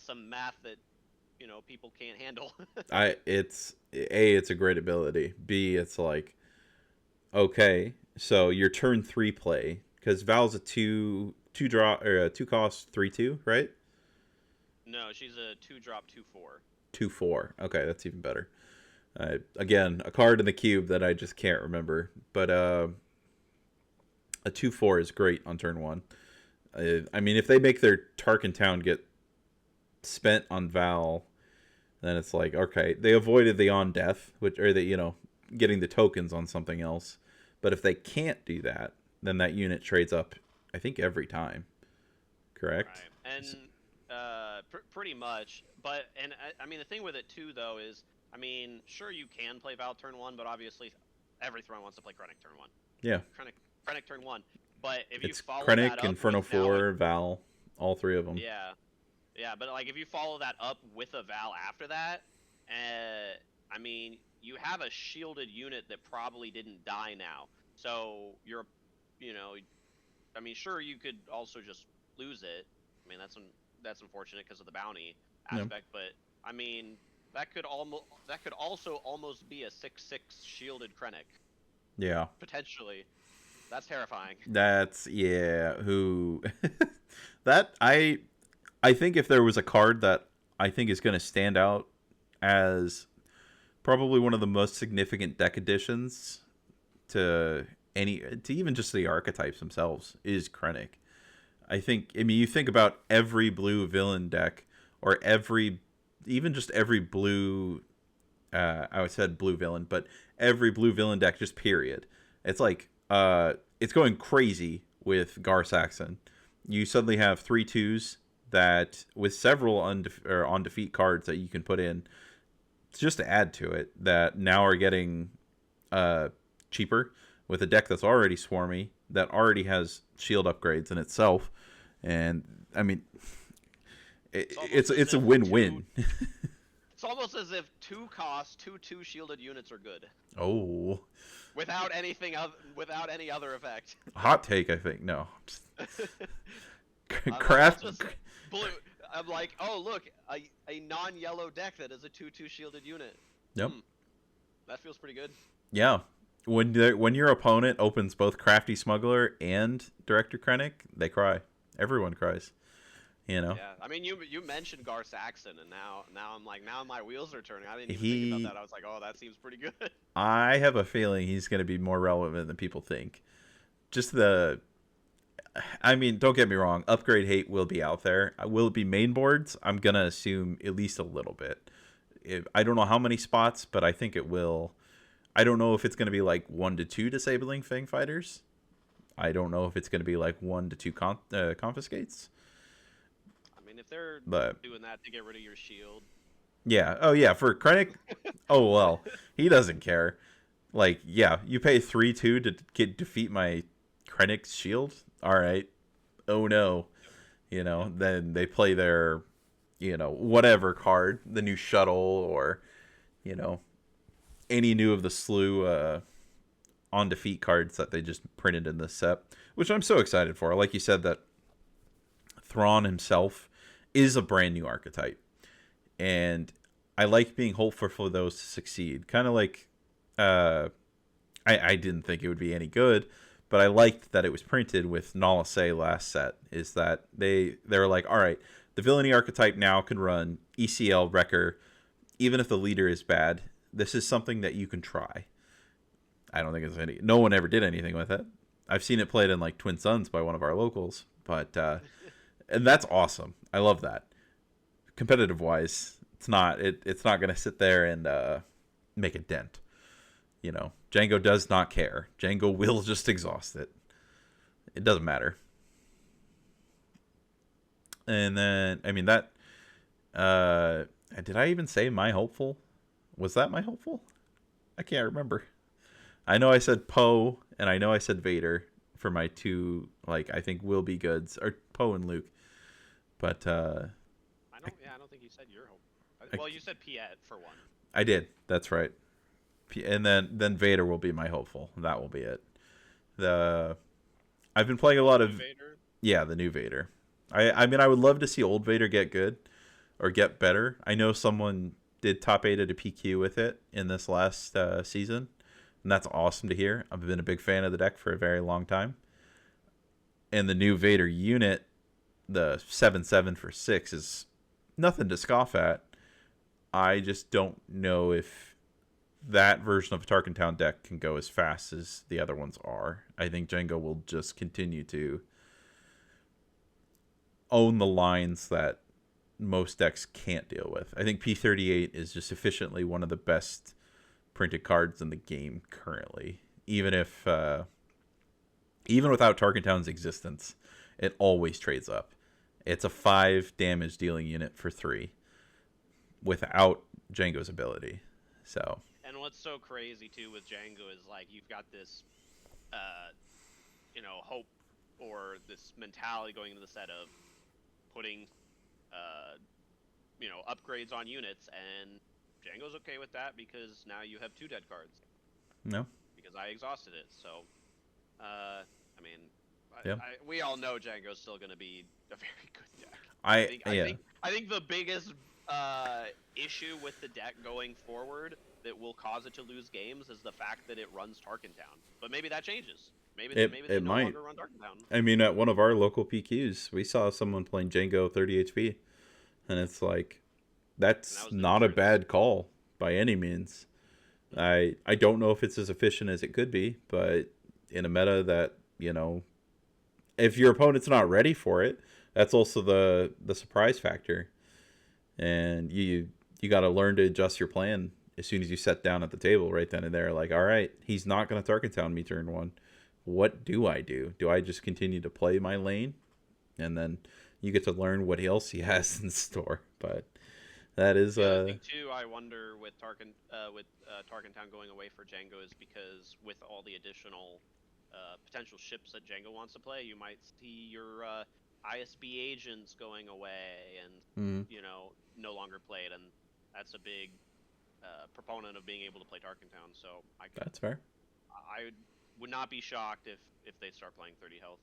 some math that people can't handle. It's a great ability. B, it's like okay, So your turn 3 play, because Val's a two draw or a 2 cost 3/2, right? No, she's a 2-drop 2/4. 2/4. Okay, that's even better. Again, a card in the cube that I just can't remember, but a 2/4 is great on turn 1. I mean, if they make their Tarkin town get spent on Val, then it's like, okay, they avoided the on death, which or the getting the tokens on something else. But if they can't do that, then that unit trades up, I think, every time. Correct? Right. And pretty much. But and I mean the thing with it too though is I mean sure you can play Val turn 1, but obviously every throne wants to play Krennic turn 1. Yeah. Krennic turn 1. But if you It's follow Krennic, that up Inferno with 4, Val, all 3 of them. yeah, yeah, but like if you follow that up with a Val after that, I mean you have a shielded unit that probably didn't die now. So you're, you know, I mean sure you could also just lose it. I mean that's unfortunate because of the bounty aspect, but I mean that could also almost be a 6/6 shielded Krennic. Yeah. Potentially. That's terrifying. That's who that I think if there was a card that I think is going to stand out as probably one of the most significant deck additions to even just the archetypes themselves is Krennic. I mean you think about every blue villain deck or even just every blue I said blue villain, but every blue villain deck just period. It's like it's going crazy with Gar Saxon. You suddenly have 3/2s that with several on defeat cards that you can put in just to add to it that now are getting cheaper with a deck that's already swarmy, that already has shield upgrades in itself. And I mean it's a win-win. It's almost as if 2 cost 2/2 shielded units are good. Oh. Without without any other effect. Hot take, I think. No. Craft. Blue. I'm like, oh look, a non-yellow deck that is a 2/2 shielded unit. Yep. That feels pretty good. Yeah. When your opponent opens both Crafty Smuggler and Director Krennic, they cry. Everyone cries. Yeah, I mean, you mentioned Gar Saxon, and now I'm like, now my wheels are turning. I didn't even think about that. I was like, oh, that seems pretty good. I have a feeling he's going to be more relevant than people think. I mean, don't get me wrong. Upgrade hate will be out there. Will it be main boards? I'm going to assume at least a little bit. I don't know how many spots, but I think it will. I don't know if it's going to be like 1 to 2 disabling Fang Fighters. I don't know if it's going to be like 1 to 2 confiscates. If they're doing that to get rid of your shield. Yeah. Oh, yeah. For Krennic, oh, well, he doesn't care. Like, yeah, you pay 3/2 to defeat my Krennic's shield? All right. Oh, no. Then they play their, whatever card, the new shuttle or, any new of the slew on defeat cards that they just printed in this set, which I'm so excited for. Like you said, that Thrawn himself is a brand new archetype, and I like being hopeful for those to succeed. Kind of like I didn't think it would be any good, but I liked that it was printed with Nala Se last set. Is that they're like, all right, the villainy archetype now can run ECL Wrecker, even if the leader is bad. This is something that you can try. I don't think no one ever did anything with it. I've seen it played in like Twin Suns by one of our locals, but and that's awesome. I love that. Competitive wise, it's not going to sit there and make a dent. Django does not care. Django will just exhaust it. It doesn't matter. And then, I mean, that did I even say my hopeful? Was that my hopeful? I can't remember. I know I said Poe and I know I said Vader for my 2, like, I think will be goods, or Poe and Luke. But I don't think you said your hope. Well, you said Piet for 1. I did. That's right. And then Vader will be my hopeful. That will be it. I've been playing a lot of Vader. Yeah, the new Vader. I mean, I would love to see old Vader get good or get better. I know someone did top 8 at a PQ with it in this last season, and that's awesome to hear. I've been a big fan of the deck for a very long time. And the new Vader unit, the 7/7 for 6, is nothing to scoff at. I just don't know if that version of a Tarkin Town deck can go as fast as the other ones are. I think Django will just continue to own the lines that most decks can't deal with. I think P38 is just efficiently one of the best printed cards in the game currently. Even without Tarkin Town's existence, it always trades up. It's a 5 damage dealing unit for 3 without Django's ability. So, And what's so crazy too with Django is like you've got this, hope or this mentality going into the set of putting, uh, upgrades on units, and Django's okay with that because now you have 2 dead cards no. because I exhausted it. So, I mean, Yeah. we all know Django's still going to be a very good deck. Yeah. I think the biggest issue with the deck going forward that will cause it to lose games is the fact that it runs Tarkin Town. But maybe that changes. Maybe they no might. longer run Tarkin Town. I mean, at one of our local PQs, we saw someone playing Django 30 HP, and it's like that's not a bad call by any means. I don't know if it's as efficient as it could be, but in a meta that, if your opponent's not ready for it, that's also the surprise factor. And you got to learn to adjust your plan as soon as you set down at the table right then and there. Like, all right, he's not going to Tarkin Town me turn 1. What do I do? Do I just continue to play my lane? And then you get to learn what else he has in store. But that is the other thing too, I wonder with Tarkin Town going away for Django is because with all the additional potential ships that Django wants to play, you might see your ISB agents going away and no longer played, and that's a big proponent of being able to play Tarkin Town. So that's fair. I would not be shocked if they start playing 30 health,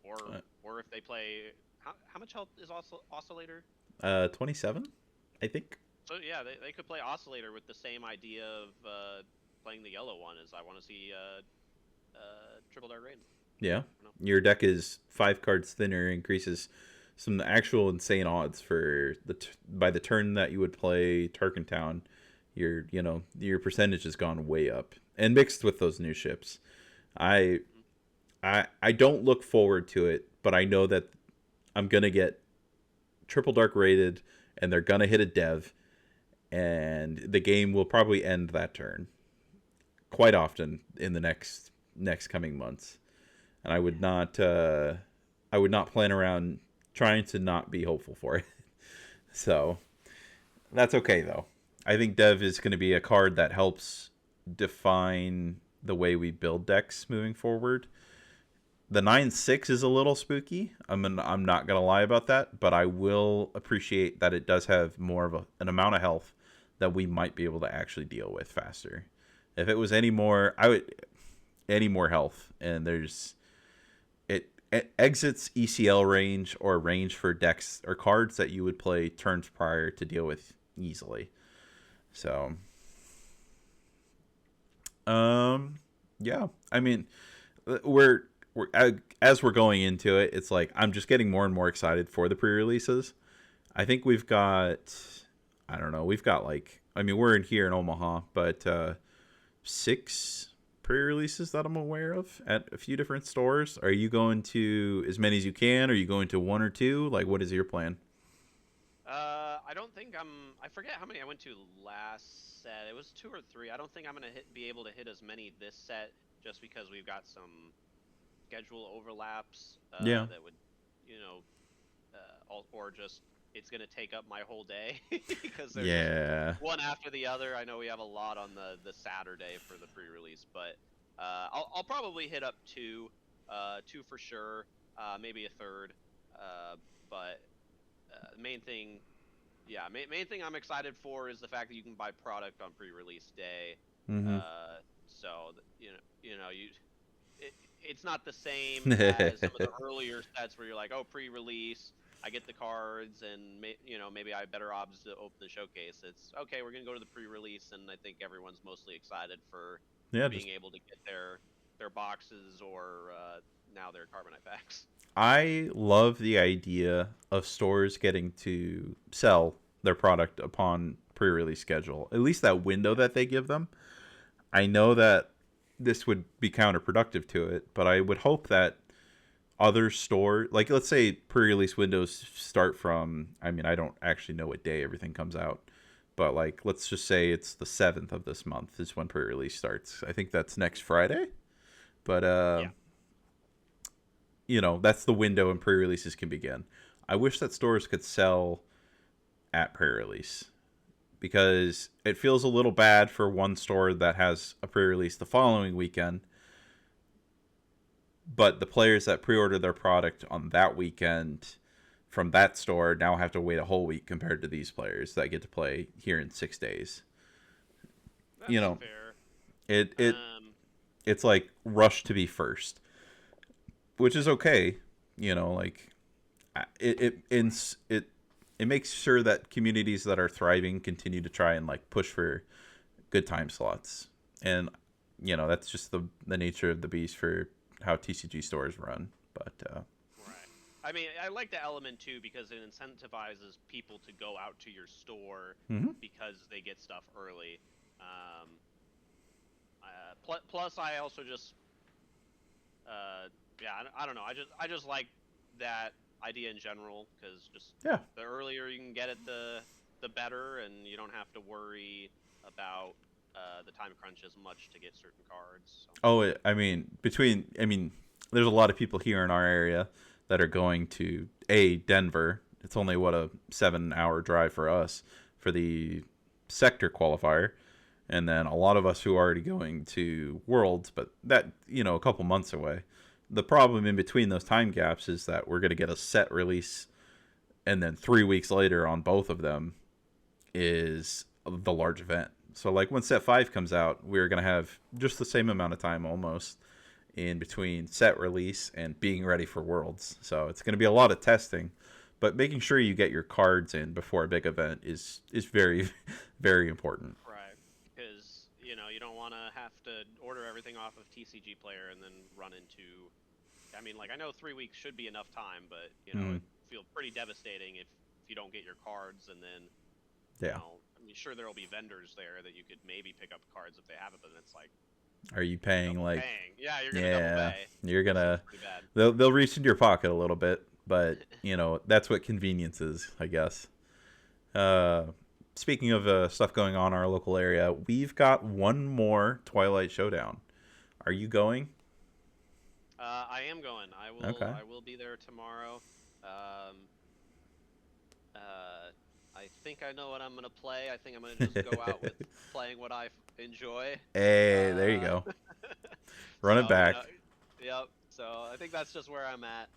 or if they play how much health is Oscillator? 27, I think. So yeah, they could play Oscillator with the same idea of playing the yellow one. As I want to see Triple Dark Raid. Yeah, your deck is 5 cards thinner, increases some actual insane odds for by the turn that you would play Tarkin Town. Your percentage has gone way up, and mixed with those new ships. I don't look forward to it, but I know that I'm gonna get Triple Dark rated, and they're gonna hit a dev, and the game will probably end that turn quite often in the next coming months. And I would not plan around trying to not be hopeful for it. So that's okay though. I think dev is going to be a card that helps define the way we build decks moving forward. The 9/6 is a little spooky. I'm not gonna lie about that, but I will appreciate that it does have more of an amount of health that we might be able to actually deal with faster. If it was any more health, and it exits ECL range or range for decks or cards that you would play turns prior to deal with easily. So, yeah. I mean, as we're going into it, it's like I'm just getting more and more excited for the pre-releases. I think we've got, I don't know, we're in here in Omaha, but 6 pre-releases that I'm aware of at a few different stores. Are you going to as many as you can? Are you going to 1 or 2? Like, what is your plan? I don't think I forget how many I went to last set. It was 2 or 3. I don't think I'm gonna be able to hit as many this set just because we've got some schedule overlaps Yeah. that would, or just it's gonna take up my whole day because there's just one after the other. I know we have a lot on the Saturday for the pre-release, but I'll probably hit up 2 for sure, maybe a third, but main thing I'm excited for is the fact that you can buy product on pre-release day. Mm-hmm. So it's not the same as some of the earlier sets where you're like, oh, pre-release, I get the cards, and maybe I have better odds to open the showcase. It's okay, we're gonna go to the pre-release, and I think everyone's mostly excited for Yeah, just being able to get their boxes or now their carbonite packs. I love the idea of stores getting to sell their product upon pre-release schedule. At least that window Yeah. that they give them. I know that this would be counterproductive to it, but I would hope that other store, like let's say pre-release windows start from, I mean, I don't actually know what day everything comes out, but like let's just say it's the 7th of this month is when pre-release starts. I think that's next Friday, but Yeah. that's the window and pre-releases can begin. I wish that stores could sell at pre-release because it feels a little bad for one store that has a pre-release the following weekend, but the players that pre-order their product on that weekend from that store now have to wait a whole week compared to these players that get to play here in 6 days. You That's know, fair. it Um, it's like rush to be first, which is okay. Like it it makes sure that communities that are thriving continue to try and like push for good time slots, and that's just the nature of the beast for how TCG stores run. But right. I mean, I like the element too because it incentivizes people to go out to your store mhm. because they get stuff early. Um, plus, I also just yeah, I don't know. I just like that idea in general because just Yeah. the earlier you can get it, the better, and you don't have to worry about the time crunch as much to get certain cards. So. Oh, I mean, there's a lot of people here in our area that are going to Denver. It's only what a 7 hour drive for us for the sector qualifier, and then a lot of us who are already going to Worlds, but that a couple months away. The problem in between those time gaps is that we're going to get a set release, and then 3 weeks later on both of them is the large event. So like when set 5 comes out, we're going to have just the same amount of time almost in between set release and being ready for Worlds. So it's going to be a lot of testing, but making sure you get your cards in before a big event is very very important. Right, because you don't want to have to order everything off of TCG Player and then run into. I mean, like I know 3 weeks should be enough time, but Mm, it feels pretty devastating if you don't get your cards and then yeah. I mean, sure there will be vendors there that you could maybe pick up cards if they have it, but it's like Are you you're paying double like paying. Yeah, you're gonna double yeah, pay. you're It seems gonna pretty bad. they'll reach into your pocket a little bit, but that's what convenience is, I guess. Uh, Speaking of stuff going on in our local area, we've got one more Twilight Showdown. Are you going? I am going. I will. Okay. I will be there tomorrow. Um, I think I know what I'm gonna play. I think I'm gonna just go out with playing what I enjoy. Hey, there you Uh, go. Run it so back. yep. So I think that's just where I'm at.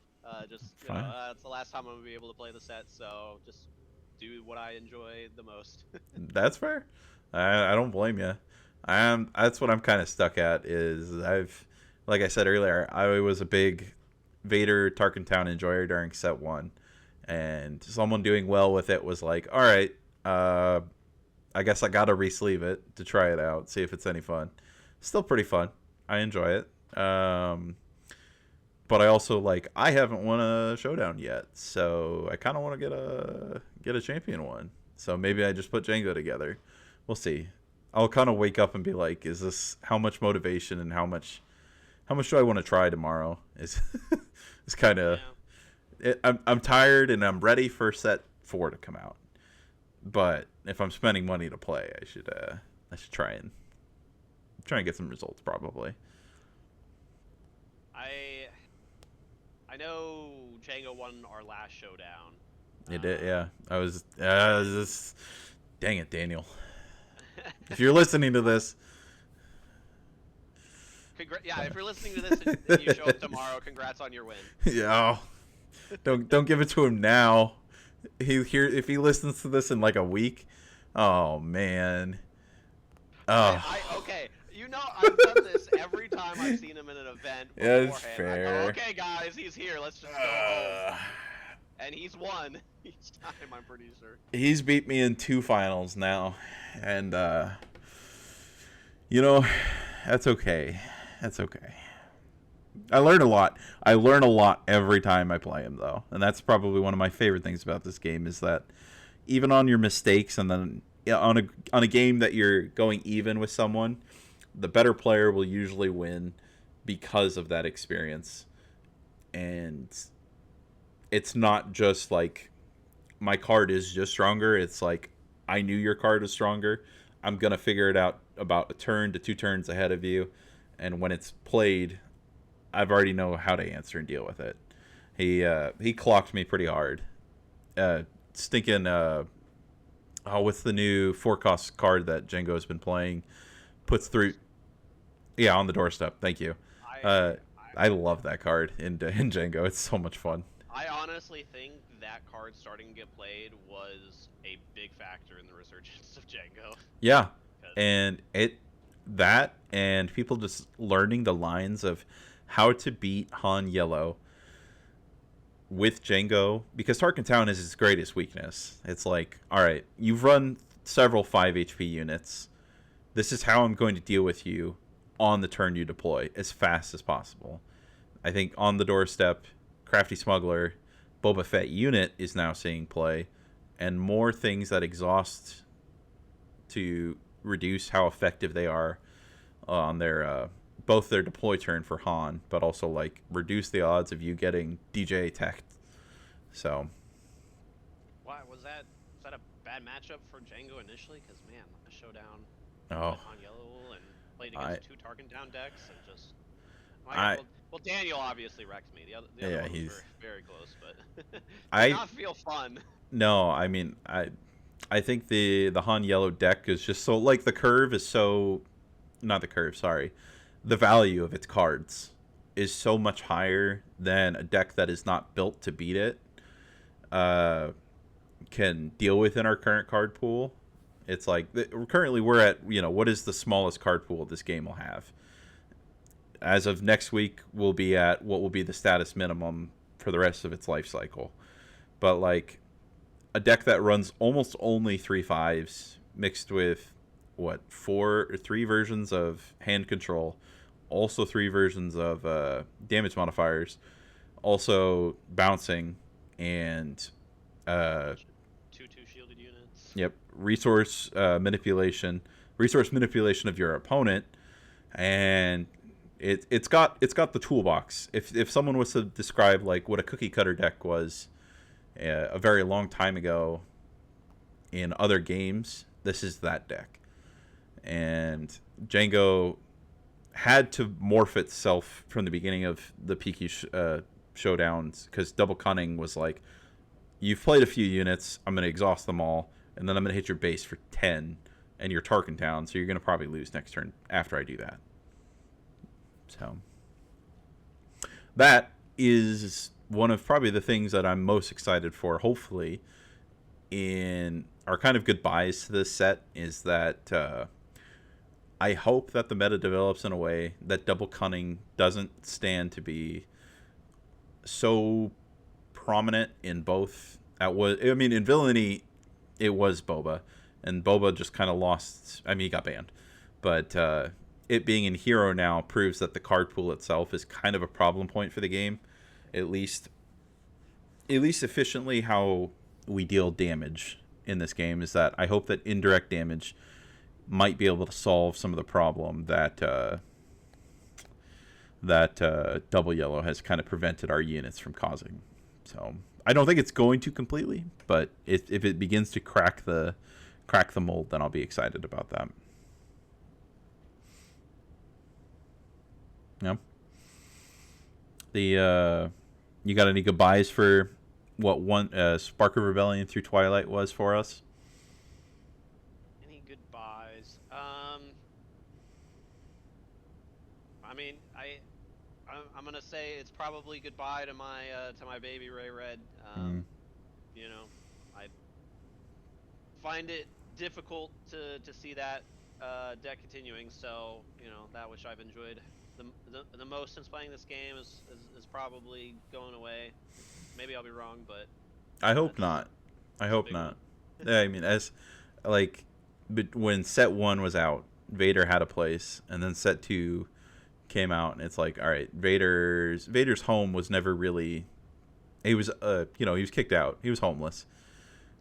Just Fine. it's the last time I'm gonna be able to play the set. So just do what I enjoy the most. That's fair. I don't blame you. That's what I'm kind of stuck at. Is like I said earlier, I was a big Vader Tarkin Town enjoyer during set 1, and someone doing well with it was like, all right, I guess I gotta re-sleeve it to try it out, see if it's any fun. Still pretty fun. I enjoy it. But I also I haven't won a showdown yet, so I kind of want to get a champion one. So maybe I just put Django together. We'll see. I'll kind of wake up and be like, is this how much motivation and how much do I want to try tomorrow? Is it's kind of Yeah. I'm tired and I'm ready for set 4 to come out. But if I'm spending money to play, I should try and get some results probably. I know Django won our last showdown. It did, Um, yeah. I was just, dang it, Daniel. If you're listening to this, yeah, if you're listening to this and you show up tomorrow, congrats on your win. yeah, don't give it to him now. If he listens to this in like a week, oh man, oh Okay, I've done this every time I've seen him in an event yeah, it's beforehand. I go, fair. okay, guys, he's here. Let's just go home. And he's won each time, I'm pretty sure. He's beat me in 2 finals now, and you know That's okay. That's okay. I learn a lot. I learn a lot every time I play him, though, and that's probably one of my favorite things about this game is that even on your mistakes, and then on a game that you're going even with someone, the better player will usually win because of that experience. And it's not just like my card is just stronger. It's like I knew your card was stronger. I'm gonna figure it out about a turn to 2 turns ahead of you, and when it's played, I've already know how to answer and deal with it. He clocked me pretty hard. Stinking what's the new 4 cost card that Django's been playing? Puts through, yeah, on the doorstep. Thank you. I, I love that card in Django. It's so much fun. I honestly think that card starting to get played was a big factor in the resurgence of Django. Yeah, and and people just learning the lines of how to beat Han Yellow with Django, because Tarkin Town is his greatest weakness. It's like, all right, you've run several 5 HP units. This is how I'm going to deal with you on the turn you deploy as fast as possible. I think on the doorstep, Crafty Smuggler, Boba Fett unit is now seeing play, and more things that exhaust to reduce how effective they are on their both their deploy turn for Han, but also like reduce the odds of you getting DJ attacked. So, Why was that? Was that a bad matchup for Django initially? Because man, a showdown oh, on yellow and played I against 2 Tarkin down decks and just. I Well, Daniel obviously wrecked me. The other yeah, one was he's very close, but did I not feel fun. no, I mean I think the Han Yellow deck is just so like the curve is so not the curve, sorry. The value of its cards is so much higher than a deck that is not built to beat it can deal with in our current card pool. It's like currently we're at, what is the smallest card pool this game will have. As of next week, we'll be at what will be the status minimum for the rest of its life cycle. But like a deck that runs almost only 3/5s mixed with what 3 versions of hand control, also 3 versions of damage modifiers, also bouncing, and 2/2 shielded units. yep, resource manipulation of your opponent, and it's got the toolbox. If someone was to describe like what a cookie cutter deck was a very long time ago in other games, this is that deck. And Django had to morph itself from the beginning of the peaky showdowns, because Double Cunning was like, you've played a few units, I'm going to exhaust them all, and then I'm going to hit your base for 10 and your Tarkin Town, so you're going to probably lose next turn after I do that. So that is one of probably the things that I'm most excited for, hopefully, in our kind of goodbyes to this set, is that I hope that the meta develops in a way that Double Cunning doesn't stand to be so prominent in both. In Villainy, it was Boba, and Boba just kind of lost. I mean, he got banned, but it being in Hero now proves that the card pool itself is kind of a problem point for the game, at least efficiently how we deal damage in this game. Is that I hope that indirect damage might be able to solve some of the problem that Double Yellow has kind of prevented our units from causing. So I don't think it's going to completely, but if it begins to crack the mold, then I'll be excited about that. Yeah. You got any goodbyes for what one Spark of Rebellion through Twilight was for us? Any goodbyes? I mean, I'm gonna say it's probably goodbye to my baby Ray Red. You know, I find it difficult to see that deck continuing. So that which I've enjoyed the most since playing this game is probably going away. Maybe I'll be wrong, but I hope not. I hope not. Yeah, I mean, as like, but when set 1 was out, Vader had a place, and then set 2 came out, and it's like, all right, Vader's home was never really. He was he was kicked out. He was homeless,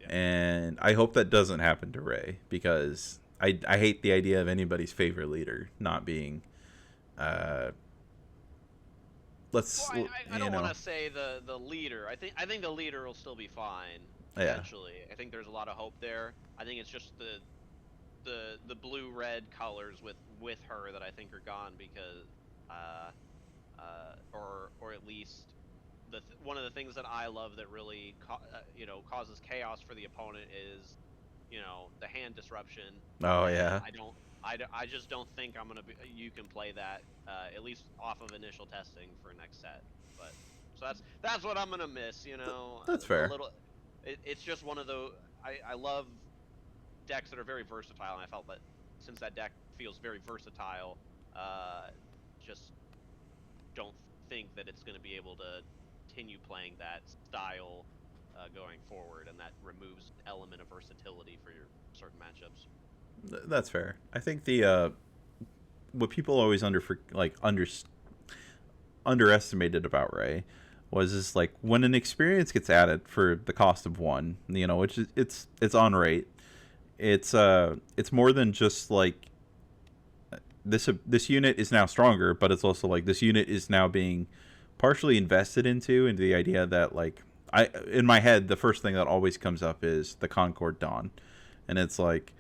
Yeah. and I hope that doesn't happen to Rey, because I hate the idea of anybody's favorite leader not being. Let's Well, I don't want to say the leader. I think the leader will still be fine. Potentially, I think there's a lot of hope there. I think it's just the blue red colors with her that I think are gone because or at least one of the things that I love that really causes chaos for the opponent is the hand disruption. Oh And yeah. I just don't think you can play that at least off of initial testing for next set. But so that's what I'm gonna miss. That's fair. It's just one of those. I love decks that are very versatile, and I felt that since that deck feels very versatile, just don't think that it's going to be able to continue playing that style going forward, and that removes an element of versatility for your certain matchups. That's fair. I think the what people always underestimated about Rey was just like when an experience gets added for the cost of 1, which is it's on rate. It's more than just like this unit is now stronger, but it's also like this unit is now being partially invested into the idea that like in my head the first thing that always comes up is the Concord Dawn, and it's like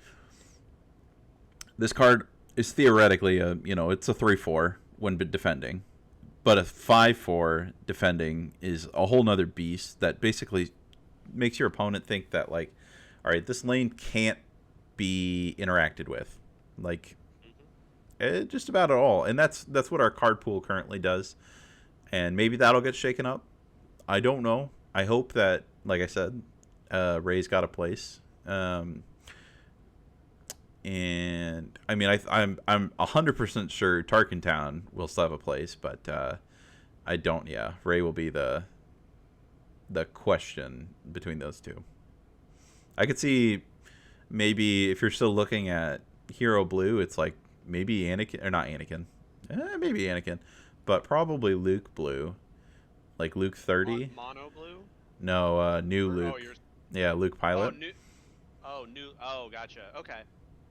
this card is theoretically it's a 3/4 when defending, but a 5/4 defending is a whole nother beast that basically makes your opponent think that like, all right, this lane can't be interacted with, like just about at all. And that's what our card pool currently does, and maybe that'll get shaken up. I don't know. I hope that, like I said, Rey's got a place. And I mean, I'm 100% sure Tarkin Town will still have a place, but I don't. Yeah, Rey will be the question between those two. I could see maybe if you're still looking at Hero Blue, it's like maybe Anakin or not Anakin, maybe Anakin, but probably Luke Blue, like Luke 30. Mono Blue? No, new Luke. Yeah, Luke Pilot. Gotcha. Okay.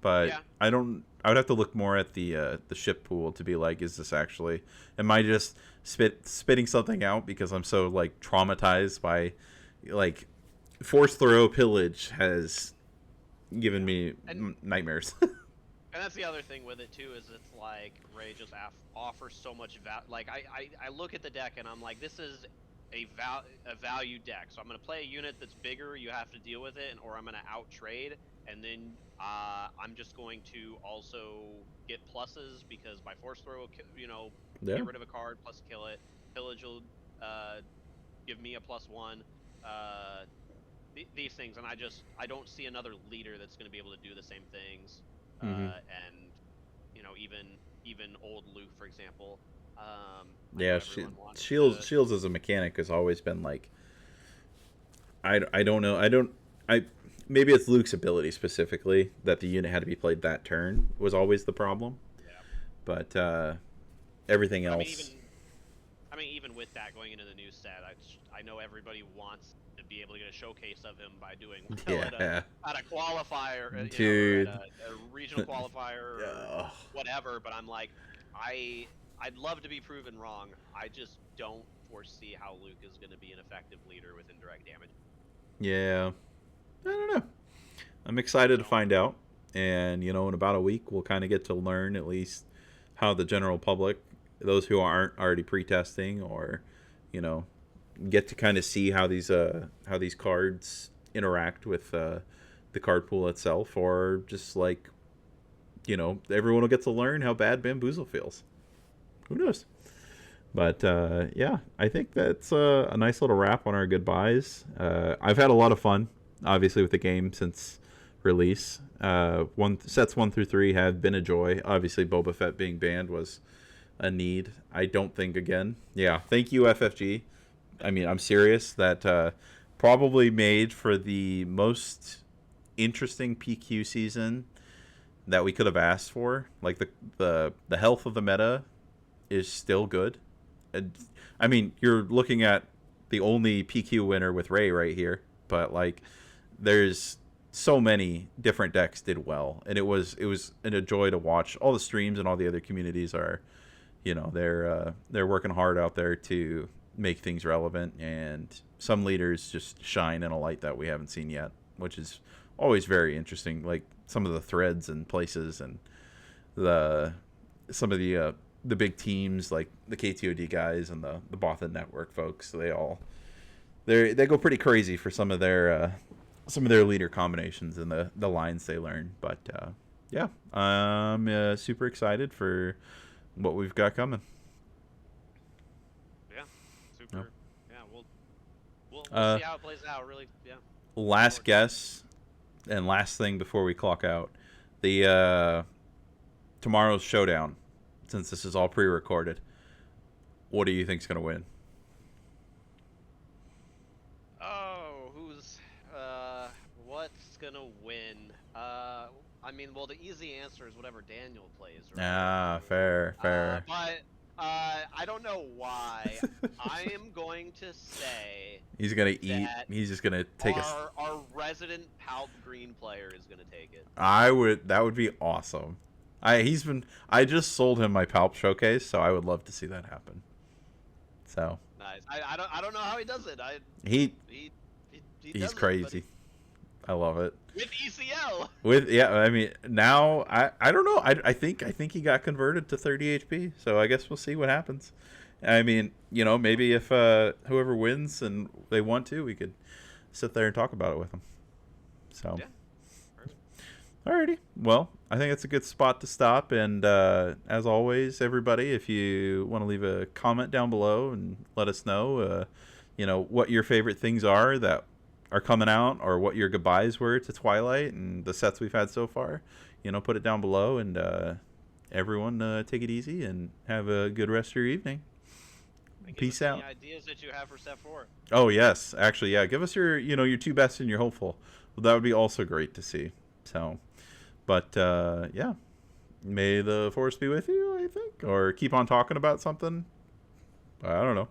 But yeah. I would have to look more at the ship pool to be like, is this actually? Am I just spitting something out because I'm so like traumatized by like Force Throw Pillage has given me nightmares. And that's the other thing with it too, is it's like Rey just offers so much value. Like I look at the deck and I'm like, this is a value deck. So I'm gonna play a unit that's bigger. You have to deal with it, or I'm gonna out trade, and then I'm just going to also get pluses because my Force Throw will get rid of a card plus kill it. Pillage will give me a +1. These things, and I don't see another leader that's going to be able to do the same things. And even old Luke, for example. Yeah, Shields as a mechanic has always been like, I don't know, maybe it's Luke's ability specifically that the unit had to be played that turn was always the problem. Yeah. But everything else. Even with that going into the new set, I know everybody wants to be able to get a showcase of him by doing at a qualifier, dude, or at a regional qualifier, or whatever. But I'm like, I'd love to be proven wrong. I just don't foresee how Luke is going to be an effective leader with indirect damage. Yeah, I don't know. I'm excited to find out, and in about a week we'll kind of get to learn at least how the general public, those who aren't already pre-testing, or get to kind of see how these cards interact with the card pool itself, or just like everyone will get to learn how bad Bamboozle feels. Who knows? But yeah, I think that's a nice little wrap on our goodbyes. I've had a lot of fun, obviously, with the game since release. Sets 1 through 3 have been a joy. Obviously, Boba Fett being banned was a need. I don't think again. Yeah, thank you, FFG. I mean, I'm serious. That probably made for the most interesting PQ season that we could have asked for. Like the health of the meta is still good. And, I mean, you're looking at the only PQ winner with Ray right here, but like there's so many different decks did well, and it was a joy to watch. All the streams and all the other communities are, they're working hard out there to make things relevant, and some leaders just shine in a light that we haven't seen yet, which is always very interesting. Like some of the threads and places, and some of the big teams like the KTOD guys and the Bothan Network folks. They go pretty crazy for some of their leader combinations and the lines they learn. But yeah, I'm super excited for what we've got coming. Yeah, super. Yep. Yeah, we'll see how it plays out. Really, yeah. Last guess and last thing before we clock out, the tomorrow's showdown. Since this is all pre-recorded, what do you think's gonna win? Oh, what's gonna win? I mean, well, the easy answer is whatever Daniel plays, right? Ah, fair. But I don't know why. I am going to say he's gonna eat. He's just gonna take our resident Palp Green player is gonna take it. That would be awesome. I just sold him my Palp showcase, so I would love to see that happen. So nice. I don't know how he does it. He's crazy. I love it. With ECL. I mean, now I don't know. I think he got converted to 30 HP. So I guess we'll see what happens. I mean, maybe if whoever wins and they want to, we could sit there and talk about it with them. So yeah. Alrighty. Well, I think it's a good spot to stop. And as always, everybody, if you want to leave a comment down below and let us know, what your favorite things are that are coming out, or what your goodbyes were to Twilight and the sets we've had so far, put it down below. And everyone, take it easy and have a good rest of your evening. Peace out. Any ideas that you have for set 4? Oh yes, actually, yeah. Give us your, your two best and your hopeful. Well, that would be also great to see. So. But, yeah, may the force be with you, I think. Or keep on talking about something. I don't know.